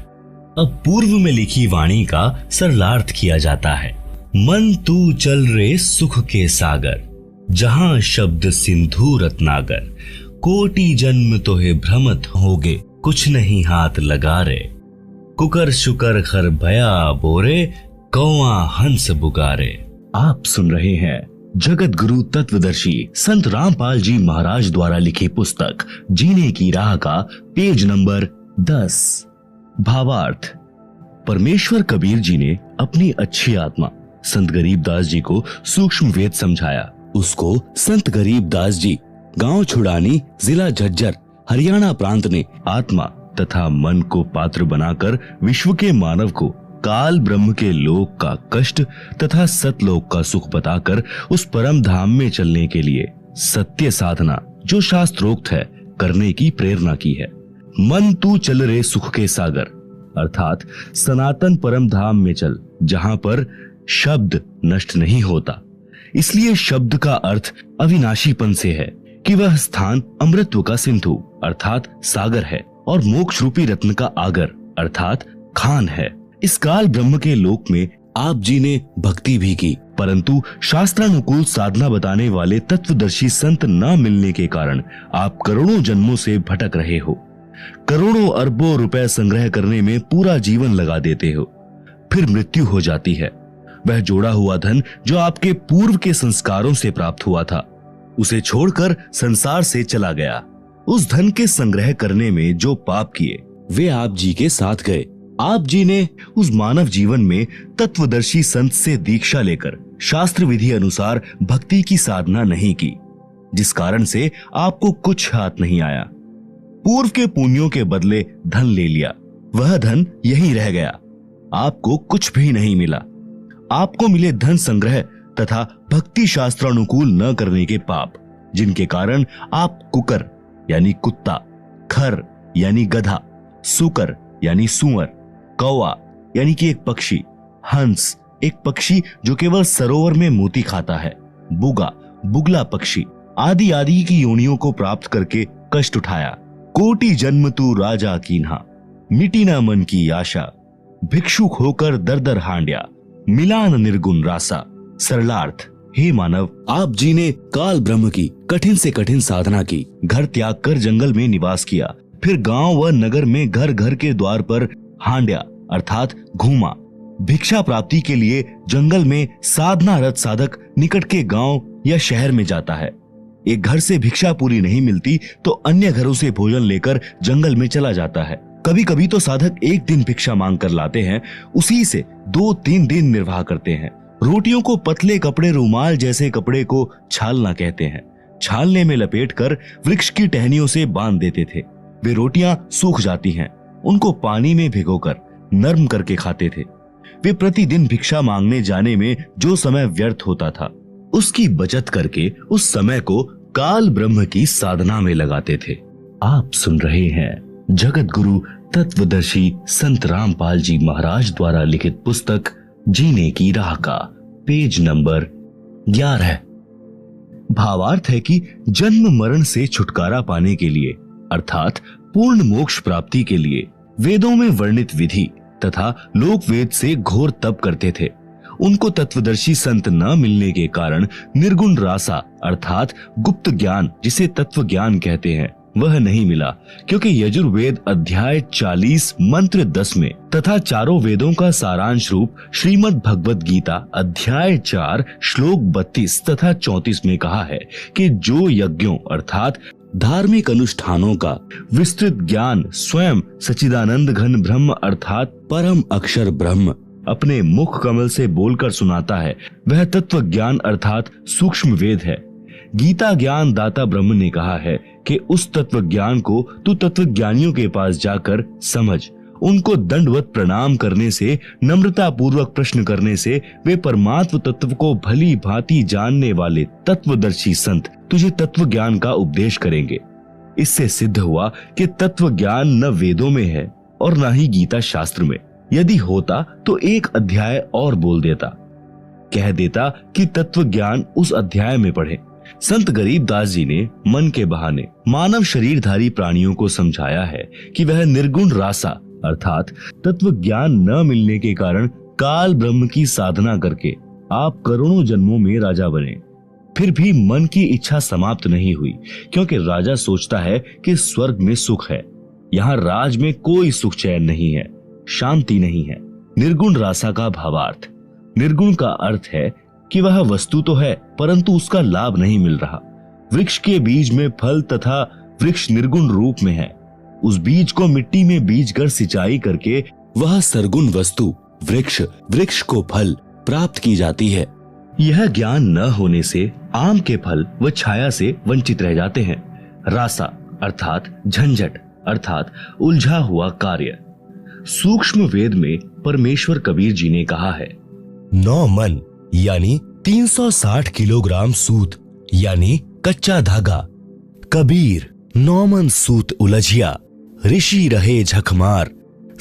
अब पूर्व में लिखी वाणी का सरलार्थ किया जाता है। मन तू चल रे सुख के सागर, जहां शब्द सिंधु रत्नागर। कोटि जन्म तोहे भ्रमत होगे, कुछ नहीं हाथ लगा रे। कुकर शुकर खर भया बोरे, कौआ हंस बुगारे। आप सुन रहे हैं जगत गुरु तत्वदर्शी संत रामपाल जी महाराज द्वारा लिखी पुस्तक जीने की राह का पेज नंबर 10। भावार्थ। परमेश्वर कबीर जी ने अपनी अच्छी आत्मा संत गरीबदास जी को सूक्ष्म वेद समझाया। उसको संत गरीबदास जी गांव छुड़ानी, जिला झज्जर, हरियाणा प्रांत ने आत्मा तथा मन को पात्र बनाकर विश्व के मानव को काल ब्रह्म के लोक का कष्ट तथा सतलोक का सुख बताकर उस परम धाम में चलने के लिए सत्य साधना जो शास्त्रोक्त है करने की प्रेरणा की है। मन तू चल रे सुख के सागर, अर्थात सनातन परम धाम में चल, जहां पर शब्द नष्ट नहीं होता। इसलिए शब्द का अर्थ अविनाशीपन से है कि वह स्थान अमृतत्व का सिंधु अर्थात सागर है और मोक्ष रूपी रत्न का आगर अर्थात खान है। इस काल ब्रह्म के लोक में आप जी ने भक्ति भी की, परंतु शास्त्रानुकूल साधना बताने वाले तत्वदर्शी संत न मिलने के कारण आप करोड़ों जन्मों से भटक रहे हो। करोड़ों अरबों रुपए संग्रह करने में पूरा जीवन लगा देते हो, फिर मृत्यु हो जाती है। वह जोड़ा हुआ धन जो आपके पूर्व के संस्कारों से प्राप्त हुआ था, उसे छोड़कर संसार से चला गया। उस धन के संग्रह करने में जो पाप किए वे आप जी के साथ गए। आप जी ने उस मानव जीवन में तत्वदर्शी संत से दीक्षा लेकर शास्त्र विधि अनुसार भक्ति की साधना नहीं की, जिस कारण से आपको कुछ हाथ नहीं आया। पूर्व के पुण्यों के बदले धन ले लिया, वह धन यहीं रह गया, आपको कुछ भी नहीं मिला। आपको मिले धन संग्रह तथा भक्ति शास्त्रानुकूल न करने के पाप, जिनके कारण आप कुकर यानी कुत्ता, खर यानी गधा, सुकर यानी सुअर, कौवा यानी कि एक पक्षी, हंस एक पक्षी जो केवल सरोवर में मोती खाता है, बुगा बुगला पक्षी आदि आदि की योनियों को प्राप्त करके कष्ट उठाया। कोटि जन्म तू राजा कीन्हा, मिटी न मन की आशा। भिक्षुक होकर दर दर हांड्या, मिलान निर्गुण रासा। सरलार्थ। हे मानव, आप जी ने काल ब्रह्म की कठिन से कठिन साधना की, घर त्याग कर जंगल में निवास किया, फिर गांव व नगर में घर घर के द्वार पर हांड्या अर्थात घूमा। भिक्षा प्राप्ति के लिए जंगल में साधना रत साधक निकट के गांव या शहर में जाता है। एक घर से भिक्षा पूरी नहीं मिलती तो अन्य घरों से भोजन लेकर जंगल में चला जाता है। कभी कभी तो साधक एक दिन भिक्षा मांग कर लाते हैं, उसी से 2-3 दिन निर्वाह करते हैं। रोटियों को पतले कपड़े रुमाल जैसे कपड़े को छालना कहते हैं। छालने में लपेटकर वृक्ष की टहनियों से बांध देते थे। वे रोटियां सूख जाती हैं, उनको पानी में भिगोकर नरम करके खाते थे। वे प्रतिदिन भिक्षा मांगने जाने में जो समय व्यर्थ होता था, उसकी बचत करके उस समय को काल ब्रह्म की साधना में लगाते थे। आप सुन रहे हैं जगत गुरु तत्वदर्शी संत रामपाल जी महाराज द्वारा लिखित पुस्तक जीने की राह का पेज नंबर 11। भावार्थ है कि जन्म मरण से छुटकारा पाने के लिए अर्थात पूर्ण मोक्ष प्राप्ति के लिए वेदों में वर्णित विधि तथा लोक वेद से घोर तप करते थे। उनको तत्वदर्शी संत न मिलने के कारण निर्गुण रासा अर्थात गुप्त ज्ञान, जिसे तत्व ज्ञान कहते हैं, वह नहीं मिला, क्योंकि यजुर्वेद अध्याय 40 मंत्र 10 में तथा चारों वेदों का सारांश रूप श्रीमद् भगवत गीता अध्याय 4 श्लोक 32 तथा 34 में कहा है कि जो यज्ञों अर्थात धार्मिक अनुष्ठानों का विस्तृत ज्ञान स्वयं सच्चिदानंद घन ब्रह्म अर्थात परम अक्षर ब्रह्म अपने मुख कमल से बोलकर सुनाता है, वह तत्व ज्ञान अर्थात सूक्ष्म वेद है। गीता ज्ञान दाता ब्रह्म ने कहा है कि उस तत्व ज्ञान को तू तत्वज्ञानियों के पास जाकर समझ। उनको दंडवत प्रणाम करने से, नम्रता पूर्वक प्रश्न करने से वे परमात्म तत्व को भली भांति जानने वाले तत्वदर्शी संत तुझे तत्व ज्ञान का उपदेश करेंगे। इससे सिद्ध हुआ कि तत्व ज्ञान न वेदों में है और न ही गीता शास्त्र में। यदि होता तो एक अध्याय और बोल देता, कह देता कि तत्व ज्ञान उस अध्याय में पढ़े। संत गरीबदास जी ने मन के बहाने मानव शरीरधारी प्राणियों को समझाया है कि वह निर्गुण रासा अर्थात तत्व ज्ञान न मिलने के कारण काल ब्रह्म की साधना करके आप करोड़ों जन्मों में राजा बने। फिर भी मन की इच्छा समाप्त नहीं हुई, क्योंकि राजा सोचता है कि स्वर्ग में सुख है। यहाँ राज में कोई सुख चैन नहीं है, शांति नहीं है। निर्गुण रासा का भावार्थ, निर्गुण का अर्थ है कि वह वस्तु तो है परंतु उसका लाभ नहीं मिल रहा। वृक्ष के बीज में फल तथा वृक्ष निर्गुण रूप में है। उस बीज को मिट्टी में बीज कर सिंचाई करके वह सरगुण वस्तु वृक्ष को फल प्राप्त की जाती है। यह ज्ञान न होने से आम के फल व छाया से वंचित रह जाते हैं। रासा अर्थात झंझट अर्थात उलझा हुआ कार्य। सूक्ष्म वेद में परमेश्वर कबीर जी ने कहा है, 9 मन यानी 360 किलोग्राम सूत यानी कच्चा धागा। कबीर 9 मन सूत उलझिया, ऋषि रहे झकमार।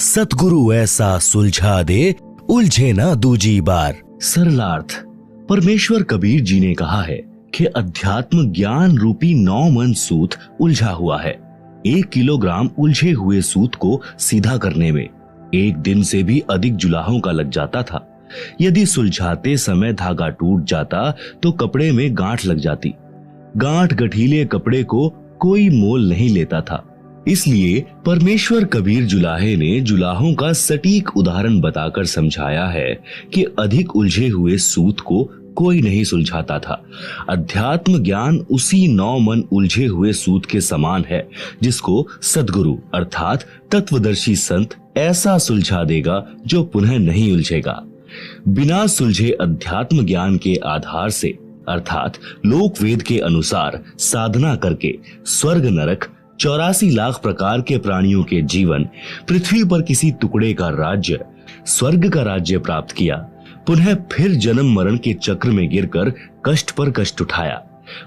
सतगुरु ऐसा सुलझा दे, उलझे ना दूजी बार। सरलार्थ, परमेश्वर कबीर जी ने कहा है कि अध्यात्म ज्ञान रूपी 9 मन सूत उलझा हुआ है। 1 किलोग्राम उलझे हुए सूत को सीधा करने में 1 दिन से भी अधिक जुलाहों का लग जाता था। यदि सुलझाते समय धागा टूट जाता तो कपड़े में गांठ लग जाती। गांठ गठीले कपड़े को कोई मोल नहीं लेता था। इसलिए परमेश्वर कबीर जुलाहे ने जुलाहों का सटीक उदाहरण बताकर समझाया है कि अधिक उलझे हुए सूत को कोई नहीं सुलझाता था। अध्यात्म ज्ञान उसी 9 मन उलझे हुए सूत के समान है, जिसको सद्गुरु अर्थात तत्वदर्शी संत ऐसा सुलझा देगा जो पुनः नहीं उलझेगा। बिना सुलझे अध्यात्म ज्ञान के आधार से अर्थात लोक वेद के अनुसार साधना करके स्वर्ग नरक 84 लाख प्रकार के प्राणियों के जीवन, पृथ्वी पर किसी टुकड़े का राज्य, स्वर्ग का राज्य प्राप्त किया, पुनः फिर जन्म मरण के चक्र में गिरकर कष्ट पर कष्ट उठाया।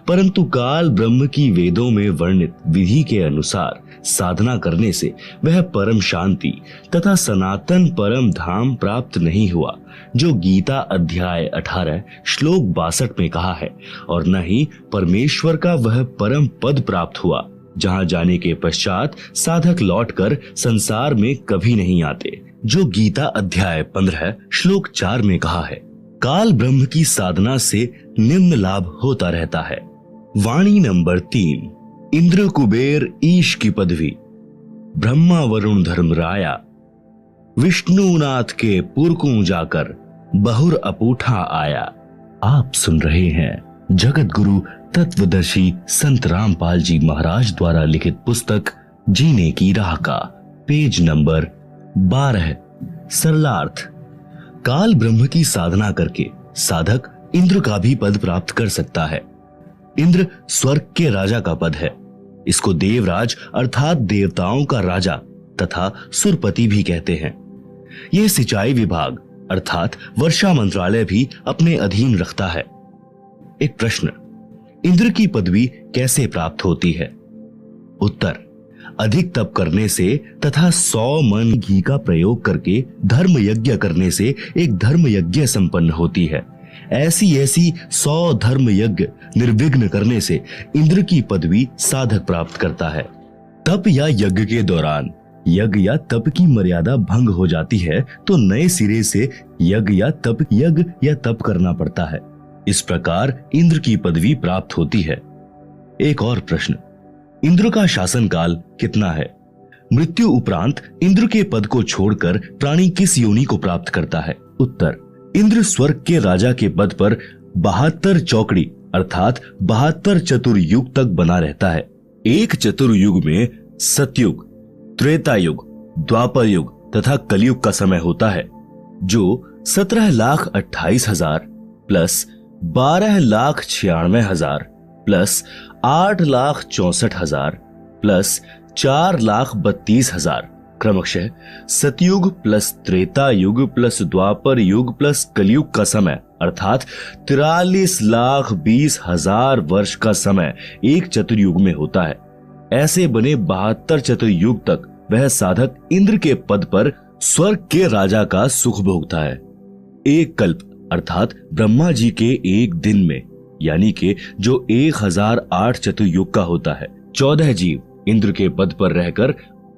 परंतु काल ब्रह्म की वेदों में वर्णित विधि के अनुसार साधना करने से वह परम शांति तथा सनातन परम धाम प्राप्त नहीं हुआ, जो गीता अध्याय 18 श्लोक 62 में कहा है, और न ही परमेश्वर का वह परम पद प्राप्त हुआ, जहां जाने के पश्चात साधक लौटकर संसार में कभी नहीं आते, जो गीता अध्याय 15 श्लोक 4 में कहा है। काल ब्रह्म की साधना से निम्न लाभ होता रहता है। वाणी नंबर 3, इंद्र कुबेर ईश की पदवी, ब्रह्मा वरुण धर्मराया, विष्णुनाथ के पुरकू जाकर बहुर अपूठा आया। आप सुन रहे हैं जगत गुरु तत्वदर्शी संत रामपाल जी महाराज द्वारा लिखित पुस्तक जीने की राह का पेज नंबर 12। सरलार्थ, काल ब्रह्म की साधना करके साधक इंद्र का भी पद प्राप्त कर सकता है। इंद्र स्वर्ग के राजा का पद है। इसको देवराज अर्थात देवताओं का राजा तथा सुरपति भी कहते हैं। यह सिंचाई विभाग अर्थात वर्षा मंत्रालय भी अपने अधीन रखता है। एक प्रश्न, इंद्र की पदवी कैसे प्राप्त होती है? उत्तर, अधिक तप करने से तथा 100 मन घी का प्रयोग करके धर्म यज्ञ करने से एक धर्म यज्ञ संपन्न होती है। ऐसी 100 धर्म यज्ञ निर्विघ्न करने से इंद्र की पदवी साधक प्राप्त करता है। तप या यज्ञ के दौरान यज्ञ या तप की मर्यादा भंग हो जाती है तो नए सिरे से यज्ञ या तप करना पड़ता है। इस प्रकार इंद्र की पदवी प्राप्त होती है। एक और प्रश्न, इंद्र का शासन काल कितना है? मृत्यु उपरांत इंद्र के पद को छोड़कर प्राणी किस योनि को प्राप्त करता है? उत्तर, इंद्र स्वर्ग के राजा के पद पर 72 चौकड़ी अर्थात 72 चतुर्युग तक बना रहता है। एक चतुर्युग में सतयुग, त्रेता युग, द्वापर युग तथा कलयुग का समय होता है, जो 17,28,000 प्लस 12,96,000 प्लस 8,64,000 प्लस 4,32,000 क्रमशः सतयुग प्लस त्रेता युग प्लस द्वापर युग प्लस कलयुग का समय अर्थात 43,20,000 वर्ष का समय एक चतुर्युग में होता है। ऐसे बने 72 चतुर्युग तक वह साधक इंद्र के पद पर स्वर्ग के राजा का सुख भोगता है। एक कल्प अर्थात ब्रह्मा जी के एक दिन में यानी कि जो 1008 चतुर्युग का होता है, 14 जीव इंद्र के पद पर रहकर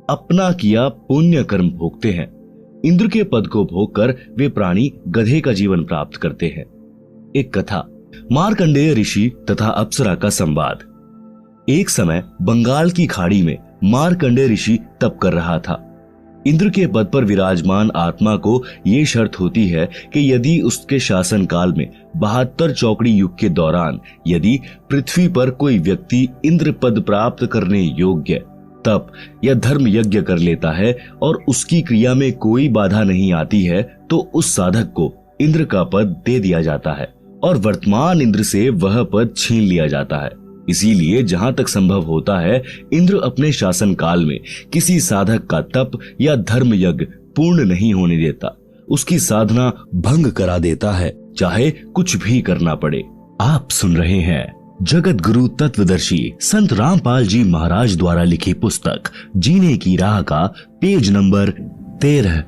अपना किया पुण्य कर्म भोगते हैं। इंद्र के पद को भोगकर वे प्राणी गधे का जीवन प्राप्त करते हैं। एक कथा, मार्कंडेय ऋषि तथा अप्सरा का संवाद। एक समय बंगाल की खाड़ी में मार्कंडेय ऋषि तप कर रहा था। इंद्र के पद पर विराजमान आत्मा को ये शर्त होती है कि यदि उसके शासन काल में 72 चौकड़ी युग के दौरान यदि पृथ्वी पर कोई व्यक्ति इंद्र पद प्राप्त करने योग्य तप या धर्म यज्ञ कर लेता है और उसकी क्रिया में कोई बाधा नहीं आती है, तो उस साधक को इंद्र का पद दे दिया जाता है और वर्तमान इंद्र से वह पद छीन लिया जाता है। इसीलिए जहां तक संभव होता है, इंद्र अपने शासन काल में किसी साधक का तप या धर्म यज्ञ पूर्ण नहीं होने देता, उसकी साधना भंग करा देता है, चाहे कुछ भी करना पड़े। आप सुन रहे हैं जगत गुरु तत्वदर्शी संत रामपाल जी महाराज द्वारा लिखी पुस्तक जीने की राह का पेज नंबर 13।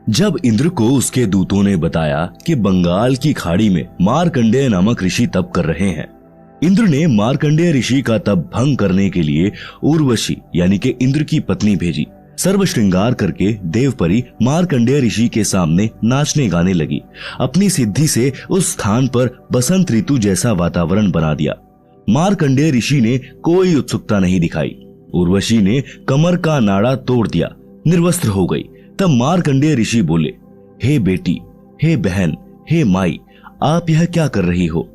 जब इंद्र को उसके दूतों ने बताया कि बंगाल की खाड़ी में मार्कंडेय नामक ऋषि तप कर रहे हैं, इंद्र ने मार्कंडेय ऋषि का तप भंग करने के लिए उर्वशी यानी कि इंद्र की पत्नी भेजी। सर्व श्रृंगार करके देवपरी मार्कंडेय ऋषि के सामने नाचने गाने लगी। अपनी सिद्धि से उस स्थान पर बसंत ऋतु जैसा वातावरण बना दिया। मार्कंडेय ऋषि ने कोई उत्सुकता नहीं दिखाई। उर्वशी ने कमर का नाड़ा तोड़ दिया, निर्वस्त्र हो गई। तब मार्कंडेय ऋषि बोले, हे बेटी, हे बहन, हे माई, आप यह क्या कर रही हो?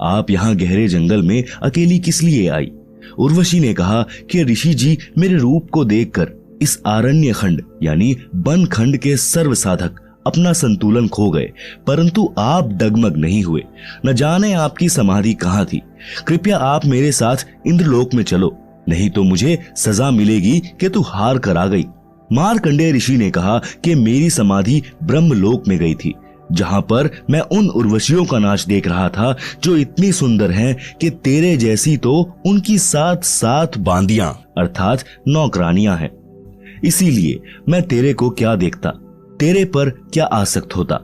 आप यहाँ गहरे जंगल में अकेली किस लिए आई? उर्वशी ने कहा कि ऋषि जी मेरे रूप को देखकर इस आरण्य खंड यानी वन खंड के सर्व साधक अपना संतुलन खो गए, परंतु आप डगमग नहीं हुए। न जाने आपकी समाधि कहाँ थी। कृपया आप मेरे साथ इंद्रलोक में चलो, नहीं तो मुझे सजा मिलेगी कि तू हार कर आ गई। मार्कंडेय ऋषि ने कहा कि मेरी समाधि ब्रह्मलोक में गई थी, जहां पर मैं उन उर्वशियों का नाच देख रहा था जो इतनी सुंदर हैं कि तेरे जैसी तो उनकी 7 बांदियां अर्थात नौकरानियां हैं। इसीलिए मैं तेरे को क्या देखता, तेरे पर क्या आसक्त होता।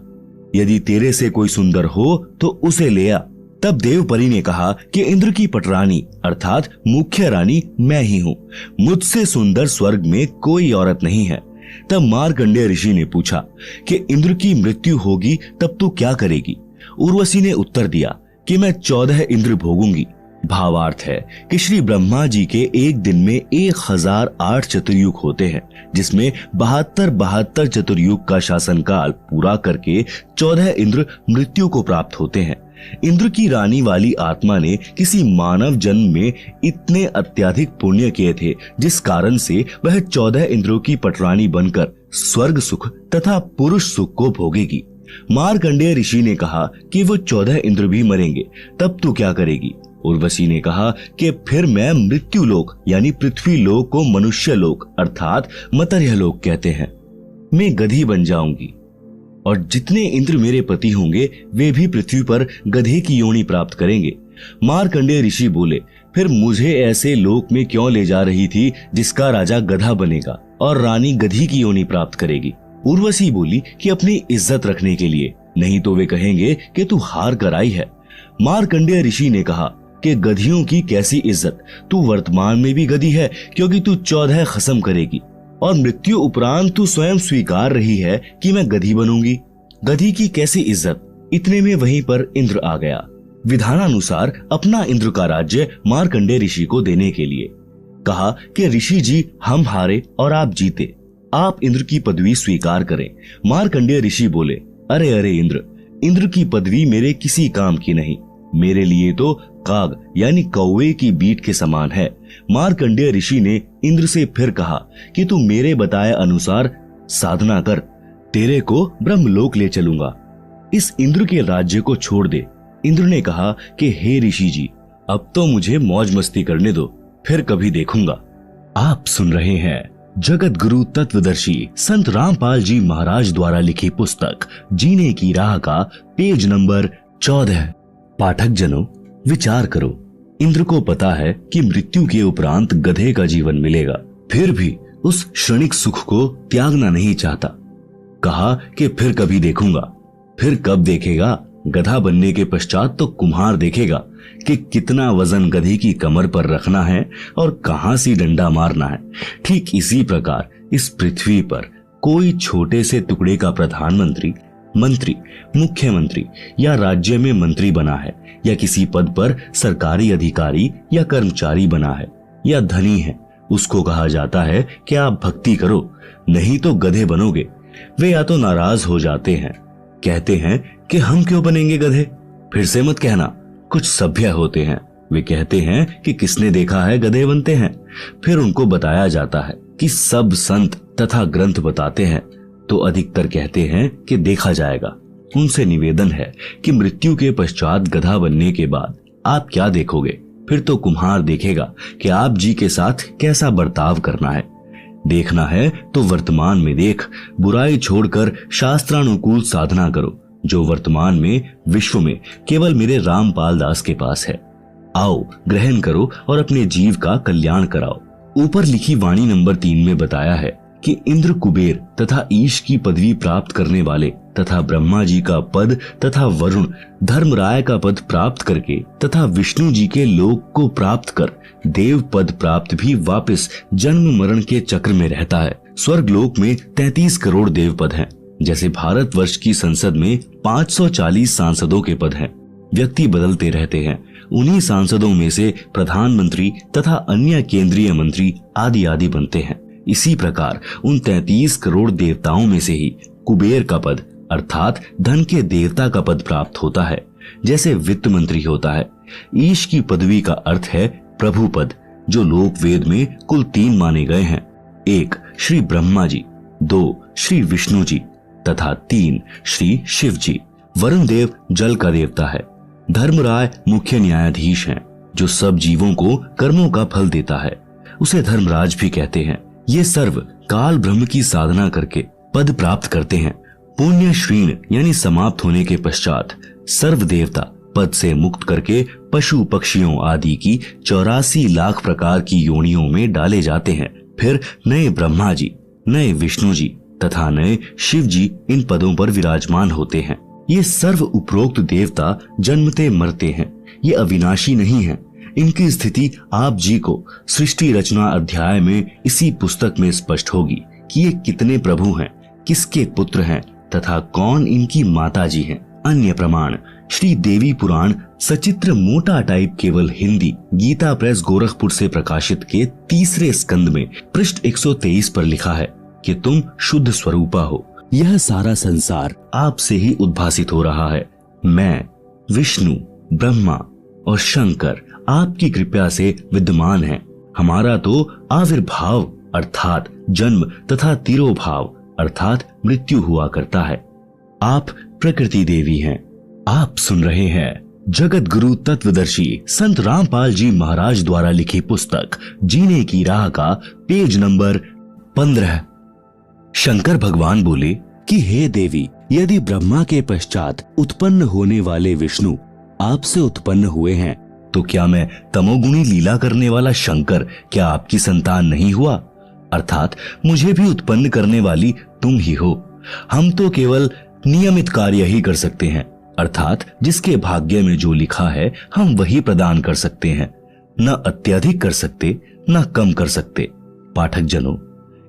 यदि तेरे से कोई सुंदर हो तो उसे ले आ। तब देवपरी ने कहा कि इंद्र की पटरानी अर्थात मुख्य रानी मैं ही हूँ, मुझसे सुंदर स्वर्ग में कोई औरत नहीं है। तब मार्कंडेय ऋषि ने पूछा कि इंद्र की मृत्यु होगी तब तू क्या करेगी? उर्वशी ने उत्तर दिया कि मैं 14 इंद्र भोगूंगी। भावार्थ है कि श्री ब्रह्मा जी के एक दिन में 1008 चतुर्युग होते हैं, जिसमें 72 चतुर्युग का शासन काल पूरा करके 14 इंद्र मृत्यु को प्राप्त होते हैं। इंद्र की रानी वाली आत्मा ने किसी मानव जन्म में इतने अत्यधिक पुण्य किए थे, जिस कारण से वह 14 इंद्रों की पटरानी बनकर स्वर्ग सुख तथा पुरुष सुख को भोगेगी। मार्कंडेय ऋषि ने कहा कि वो 14 इंद्र भी मरेंगे, तब तू क्या करेगी? उर्वशी ने कहा कि फिर मैं मृत्यु लोक यानी पृथ्वी लोक को मनुष्य लोक अर्थात मर्त्य लोक कहते हैं, मैं गधी बन जाऊंगी और जितने इंद्र मेरे पति होंगे वे भी पृथ्वी पर गधे की योनि प्राप्त करेंगे। मार्कंडेय ऋषि बोले, फिर मुझे ऐसे लोक में क्यों ले जा रही थी जिसका राजा गधा बनेगा और रानी गधी की योनि प्राप्त करेगी? उर्वशी बोली कि अपनी इज्जत रखने के लिए, नहीं तो वे कहेंगे कि तू हार कर आई है। मार्कंडेय ऋषि ने कहा कि गधियों की कैसी इज्जत, तू वर्तमान में भी गधी है क्योंकि तू 14 खसम करेगी और मृत्यु उपरांत तू स्वयं स्वीकार रही है कि मैं गधी बनूंगी। गधी की कैसी इज्जत? इतने में वहीं पर इंद्र आ गया। विधानानुसार अपना इंद्र का राज्य मार्कंडेय ऋषि को देने के लिए कहा कि ऋषि जी हम हारे और आप जीते, आप इंद्र की पदवी स्वीकार करें। मार्कंडेय ऋषि बोले, अरे अरे इंद्र की पदवी मेरे किसी काम की नहीं, मेरे लिए तो काग यानी कौवे की बीट के समान है। मार्कंडेय ऋषि ने इंद्र से फिर कहा कि तू मेरे बताए अनुसार साधना कर, तेरे को ब्रह्मलोक ले चलूंगा। इस इंद्र के राज्य को छोड़ दे। इंद्र ने कहा कि हे ऋषि जी, अब तो मुझे मौज मस्ती करने दो, फिर कभी देखूंगा। आप सुन रहे हैं जगत गुरु तत्वदर्शी संत रामपाल जी महाराज द्वारा लिखी पुस्तक जीने की राह का पेज नंबर 14। पाठक जनों, विचार करो, इंद्र को पता है कि मृत्यु के उपरांत गधे का जीवन मिलेगा, फिर भी उस क्षणिक सुख को त्यागना नहीं चाहता। कहा कि फिर कभी देखूंगा। फिर कब देखेगा? गधा बनने के पश्चात तो कुम्हार देखेगा कि कितना वजन गधी की कमर पर रखना है और कहां सी डंडा मारना है। ठीक इसी प्रकार इस पृथ्वी पर कोई छोटे से टुकड़े का प्रधानमंत्री, मंत्री, मुख्यमंत्री या राज्य में मंत्री बना है, या किसी पद पर सरकारी अधिकारी या कर्मचारी बना है, या धनी है, उसको कहा जाता है कि आप भक्ति करो, नहीं तो गधे बनोगे। वे या तो नाराज हो जाते हैं, कहते हैं कि हम क्यों बनेंगे गधे। फिर से मत कहना, कुछ सभ्य होते हैं, वे कहते हैं कि किसने देखा है गधे बनते हैं। फिर उनको बताया जाता है कि सब संत तथा ग्रंथ बताते हैं, तो अधिकतर कहते हैं कि देखा जाएगा। उनसे निवेदन है कि मृत्यु के पश्चात गधा बनने के बाद आप क्या देखोगे? फिर तो कुम्हार देखेगा कि आप जी के साथ कैसा बर्ताव करना है। देखना है तो वर्तमान में देख, बुराई छोड़कर शास्त्रानुकूल साधना करो, जो वर्तमान में विश्व में केवल मेरे रामपाल दास के पास है। आओ ग्रहण करो और अपने जीव का कल्याण कराओ। ऊपर लिखी वाणी नंबर 3 में बताया है कि इंद्र, कुबेर तथा ईश की पदवी प्राप्त करने वाले तथा ब्रह्मा जी का पद तथा वरुण, धर्मराय का पद प्राप्त करके तथा विष्णु जी के लोक को प्राप्त कर देव पद प्राप्त भी वापस जन्म मरण के चक्र में रहता है। स्वर्ग लोक में 33 करोड़ देव पद हैं। जैसे भारतवर्ष की संसद में 540 सांसदों के पद हैं। व्यक्ति बदलते रहते हैं। उन्हीं सांसदों में से प्रधानमंत्री तथा अन्य केंद्रीय मंत्री आदि आदि बनते हैं। इसी प्रकार उन 33 करोड़ देवताओं में से ही कुबेर का पद अर्थात धन के देवता का पद प्राप्त होता है, जैसे वित्त मंत्री होता है। ईश की पदवी का अर्थ है प्रभु पद, जो लोक वेद में कुल 3 माने गए हैं। 1 श्री ब्रह्मा जी, 2 श्री विष्णु जी तथा 3 श्री शिव जी। वरुण देव जल का देवता है। धर्मराय मुख्य न्यायाधीश हैं, जो सब जीवों को कर्मों का फल देता है। उसे धर्मराज भी कहते हैं। ये सर्व काल ब्रह्म की साधना करके पद प्राप्त करते हैं। पुण्य श्रीण यानी समाप्त होने के पश्चात सर्व देवता पद से मुक्त करके पशु पक्षियों आदि की 84 लाख प्रकार की योनियों में डाले जाते हैं। फिर नए ब्रह्मा जी, नए विष्णु जी तथा नए शिव जी इन पदों पर विराजमान होते हैं। ये सर्व उपरोक्त देवता जन्मते मरते हैं, ये अविनाशी नहीं है। इनकी स्थिति आप जी को सृष्टि रचना अध्याय में इसी पुस्तक में स्पष्ट होगी कि ये कितने प्रभु हैं, किसके पुत्र हैं तथा कौन इनकी माता जी हैं। अन्य प्रमाण श्री देवी पुराण सचित्र मोटा टाइप केवल हिंदी गीता प्रेस गोरखपुर से प्रकाशित के 3 स्कंद में पृष्ठ 123 पर लिखा है कि तुम शुद्ध स्वरूपा हो। यह सारा संसार आपसे ही उद्भासित हो रहा है। मैं, विष्णु, ब्रह्मा और शंकर आपकी कृपा से विद्यमान हैं। हमारा तो आविर्भाव अर्थात जन्म तथा तिरोभाव अर्थात मृत्यु हुआ करता है। आप प्रकृति देवी हैं। आप सुन रहे हैं जगत गुरु तत्वदर्शी संत रामपाल जी महाराज द्वारा लिखी पुस्तक जीने की राह का पेज नंबर 15। शंकर भगवान बोले कि हे देवी, यदि ब्रह्मा के पश्चात उत्पन्न होने वाले विष्णु आपसे उत्पन्न हुए हैं, तो क्या मैं तमोगुणी लीला करने वाला शंकर क्या आपकी संतान नहीं हुआ? अर्थात मुझे भी उत्पन्न करने वाली तुम ही हो। हम तो केवल नियमित कार्य ही कर सकते हैं, अर्थात जिसके भाग्य में जो लिखा है हम वही प्रदान कर सकते हैं। न अत्यधिक कर सकते, न कम कर सकते। पाठक जनों,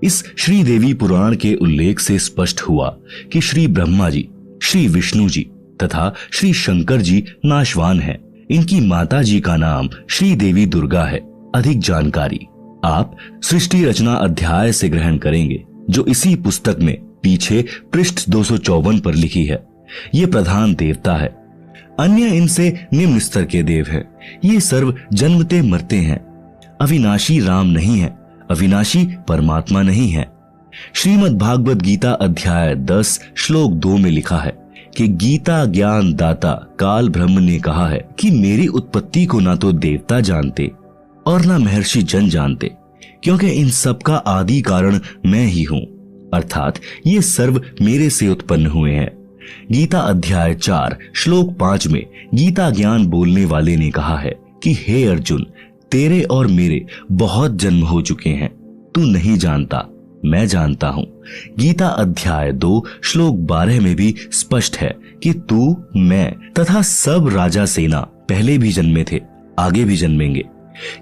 इस श्री देवी पुराण के उल्लेख से स्पष्ट हुआ कि श्री ब्रह्मा जी, श्री विष्णु जी तथा श्री शंकर जी नाशवान हैं। इनकी माता जी का नाम श्री देवी दुर्गा है। अधिक जानकारी आप सृष्टि रचना अध्याय से ग्रहण करेंगे, जो इसी पुस्तक में पीछे पृष्ठ 254 पर लिखी है। ये प्रधान देवता है। अन्य इनसे निम्न स्तर के देव हैं। ये सर्व जन्मते मरते हैं। अविनाशी राम नहीं है, अविनाशी परमात्मा नहीं है। श्रीमद् भागवत गीता अध्याय 10 श्लोक 2 में लिखा है, कि गीता ज्ञान दाता काल ब्रह्म ने कहा है कि मेरी उत्पत्ति को ना तो देवता जानते और ना महर्षि जन जानते, क्योंकि इन सब का आदि कारण मैं ही हूं, अर्थात ये सर्व मेरे से उत्पन्न हुए हैं। गीता अध्याय 4 श्लोक 5 में गीता ज्ञान बोलने वाले ने कहा है कि हे अर्जुन, तेरे और मेरे बहुत जन्म हो चुके हैं, तू नहीं जानता, मैं जानता हूं। गीता अध्याय 2 श्लोक 12 में भी स्पष्ट है कि तू, मैं तथा सब राजा सेना पहले भी जन्मे थे, आगे भी जन्मेंगे।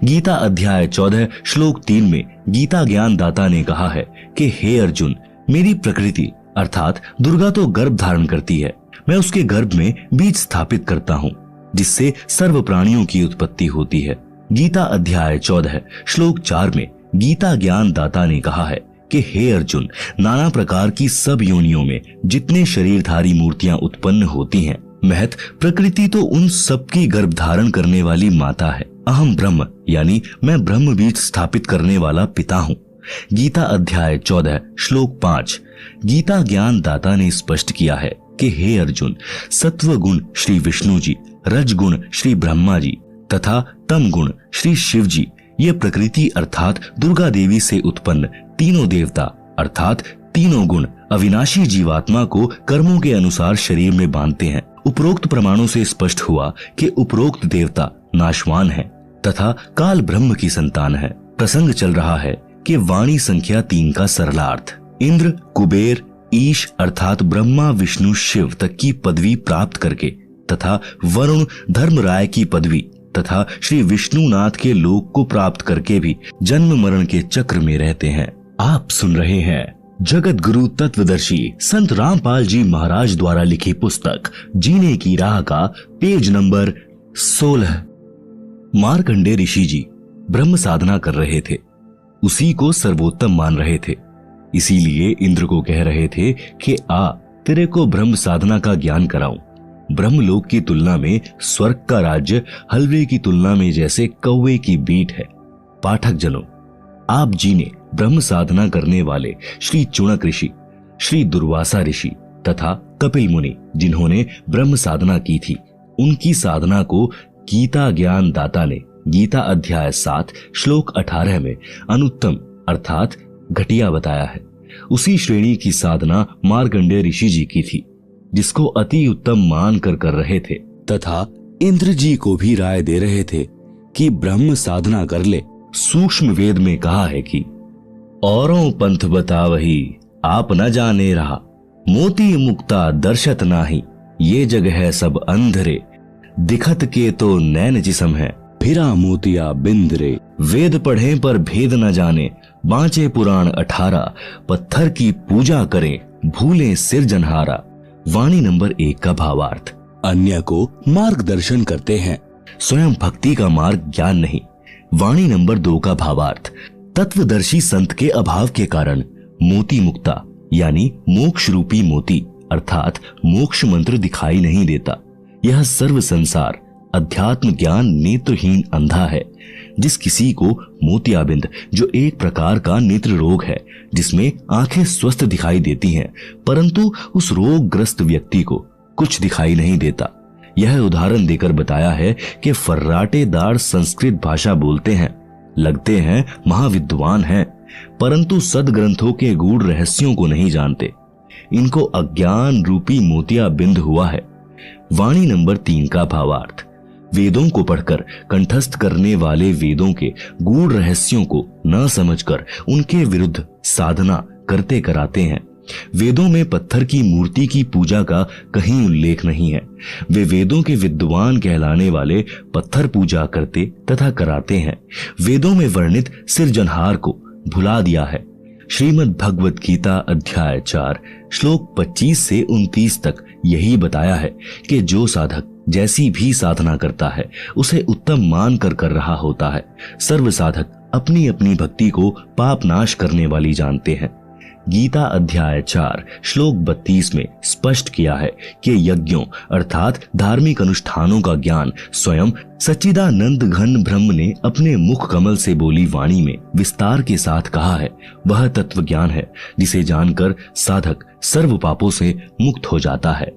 गीता अध्याय 14 श्लोक 3 में गीता ज्ञान दाता ने कहा है कि हे अर्जुन, मेरी प्रकृति अर्थात दुर्गा तो गर्भ धारण करती है, मैं उसके गर्भ में बीज स्थापित करता हूं, जिससे सर्व प्राणियों की उत्पत्ति होती है। गीता अध्याय 14 श्लोक 4 में गीता ज्ञान दाता ने कहा है कि हे अर्जुन, नाना प्रकार की सब योनियों में जितने शरीरधारी मूर्तियां उत्पन्न होती हैं, महत प्रकृति तो उन सबकी गर्भ धारण करने वाली माता है। अहम ब्रह्म यानी मैं ब्रह्म बीज स्थापित करने वाला पिता हूं। गीता अध्याय 14 श्लोक 5 गीता ज्ञान दाता ने स्पष्ट किया है कि हे अर्जुन, सत्व गुण श्री विष्णु जी, रज गुण श्री ब्रह्मा जी तथा तम गुण श्री शिव जी, ये प्रकृति अर्थात दुर्गा देवी से उत्पन्न तीनों देवता अर्थात तीनों गुण अविनाशी जीवात्मा को कर्मों के अनुसार शरीर में बांधते हैं। उपरोक्त प्रमाणों से स्पष्ट हुआ कि उपरोक्त देवता नाशवान है तथा काल ब्रह्म की संतान है। प्रसंग चल रहा है कि वाणी संख्या 3 का सरलार्थ इंद्र, कुबेर, ईश अर्थात ब्रह्मा, विष्णु, शिव तक की पदवी प्राप्त करके तथा वरुण, धर्मराय की पदवी तथा श्री विष्णुनाथ के लोक को प्राप्त करके भी जन्म मरण के चक्र में रहते हैं। आप सुन रहे हैं जगत गुरु तत्वदर्शी संत रामपाल जी महाराज द्वारा लिखी पुस्तक जीने की राह का पेज नंबर 16। मार्कंडेय ऋषि जी ब्रह्म साधना कर रहे थे, उसी को सर्वोत्तम मान रहे थे, इसीलिए इंद्र को कह रहे थे कि आ, तेरे को ब्रह्म साधना का ज्ञान कराऊं। ब्रह्मलोक की तुलना में स्वर्ग का राज्य हलवे की तुलना में जैसे कौवे की बीट है। पाठक जनों, आप जी ने ब्रह्म साधना करने वाले श्री चुणक ऋषि, श्री दुर्वासा ऋषि तथा कपिल मुनि जिन्होंने ब्रह्म साधना की थी, उनकी साधना को गीता ज्ञान दाता ने गीता अध्याय 7 श्लोक 18 में अनुत्तम अर्थात घटिया बताया है। उसी श्रेणी की साधना मार्कंडेय ऋषि जी की थी, जिसको अति उत्तम मान कर रहे थे तथा इंद्र जी को भी राय दे रहे थे कि ब्रह्म साधना कर ले। सूक्ष्म वेद में कहा है कि औरों पंथ बतावही आप न जाने रहा, मोती मुक्ता दर्शत नाही, ये जग है सब अंधरे, दिखत के तो नैन जिसम है, फिरा मोतिया बिंदरे। वेद पढ़े पर भेद न जाने, बांचे पुराण 18, पत्थर की पूजा करें भूले सिरजनहारा। वाणी नंबर 1 का भावार्थ अन्य को मार्गदर्शन करते हैं, स्वयं भक्ति का मार्ग ज्ञान नहीं। वाणी नंबर 2 का भावार्थ तत्वदर्शी संत के अभाव के कारण मोती मुक्ता यानी मोक्ष रूपी मोती अर्थात मोक्ष मंत्र दिखाई नहीं देता। यह सर्व संसार अध्यात्म ज्ञान नेत्रहीन अंधा है। जिस किसी को मोतियाबिंद जो एक प्रकार का नेत्र रोग है, जिसमें आंखें स्वस्थ दिखाई देती हैं, परंतु उस रोगग्रस्त व्यक्ति को कुछ दिखाई नहीं देता। यह उदाहरण देकर बताया है कि फर्राटेदार संस्कृत भाषा बोलते हैं, लगते हैं महाविद्वान हैं, परंतु सदग्रंथों के गूढ़ रहस्यों को नहीं जानते। इनको अज्ञान रूपी मोतियाबिंद हुआ है। वाणी नंबर 3 का भावार्थ वेदों को पढ़कर कंठस्थ करने वाले वेदों के गूढ़ रहस्यों को न समझकर उनके विरुद्ध साधना करते कराते हैं। वेदों में पत्थर की मूर्ति की पूजा का कहीं उल्लेख नहीं है। वे वेदों के विद्वान कहलाने वाले पत्थर पूजा करते तथा कराते हैं। वेदों में वर्णित सिरजनहार को भुला दिया है। श्रीमद् भगवत गीता अध्याय 4 श्लोक 25 से 29 तक यही बताया है कि जो साधक जैसी भी साधना करता है उसे उत्तम मान कर रहा होता है। सर्व साधक अपनी अपनी भक्ति को पाप नाश करने वाली जानते हैं। गीता अध्याय 4 श्लोक 32 में स्पष्ट किया है कि यज्ञों अर्थात धार्मिक अनुष्ठानों का ज्ञान स्वयं सच्चिदानंद घन ब्रह्म ने अपने मुख कमल से बोली वाणी में विस्तार के साथ कहा है। वह तत्व ज्ञान है जिसे जानकर साधक सर्व पापों से मुक्त हो जाता है।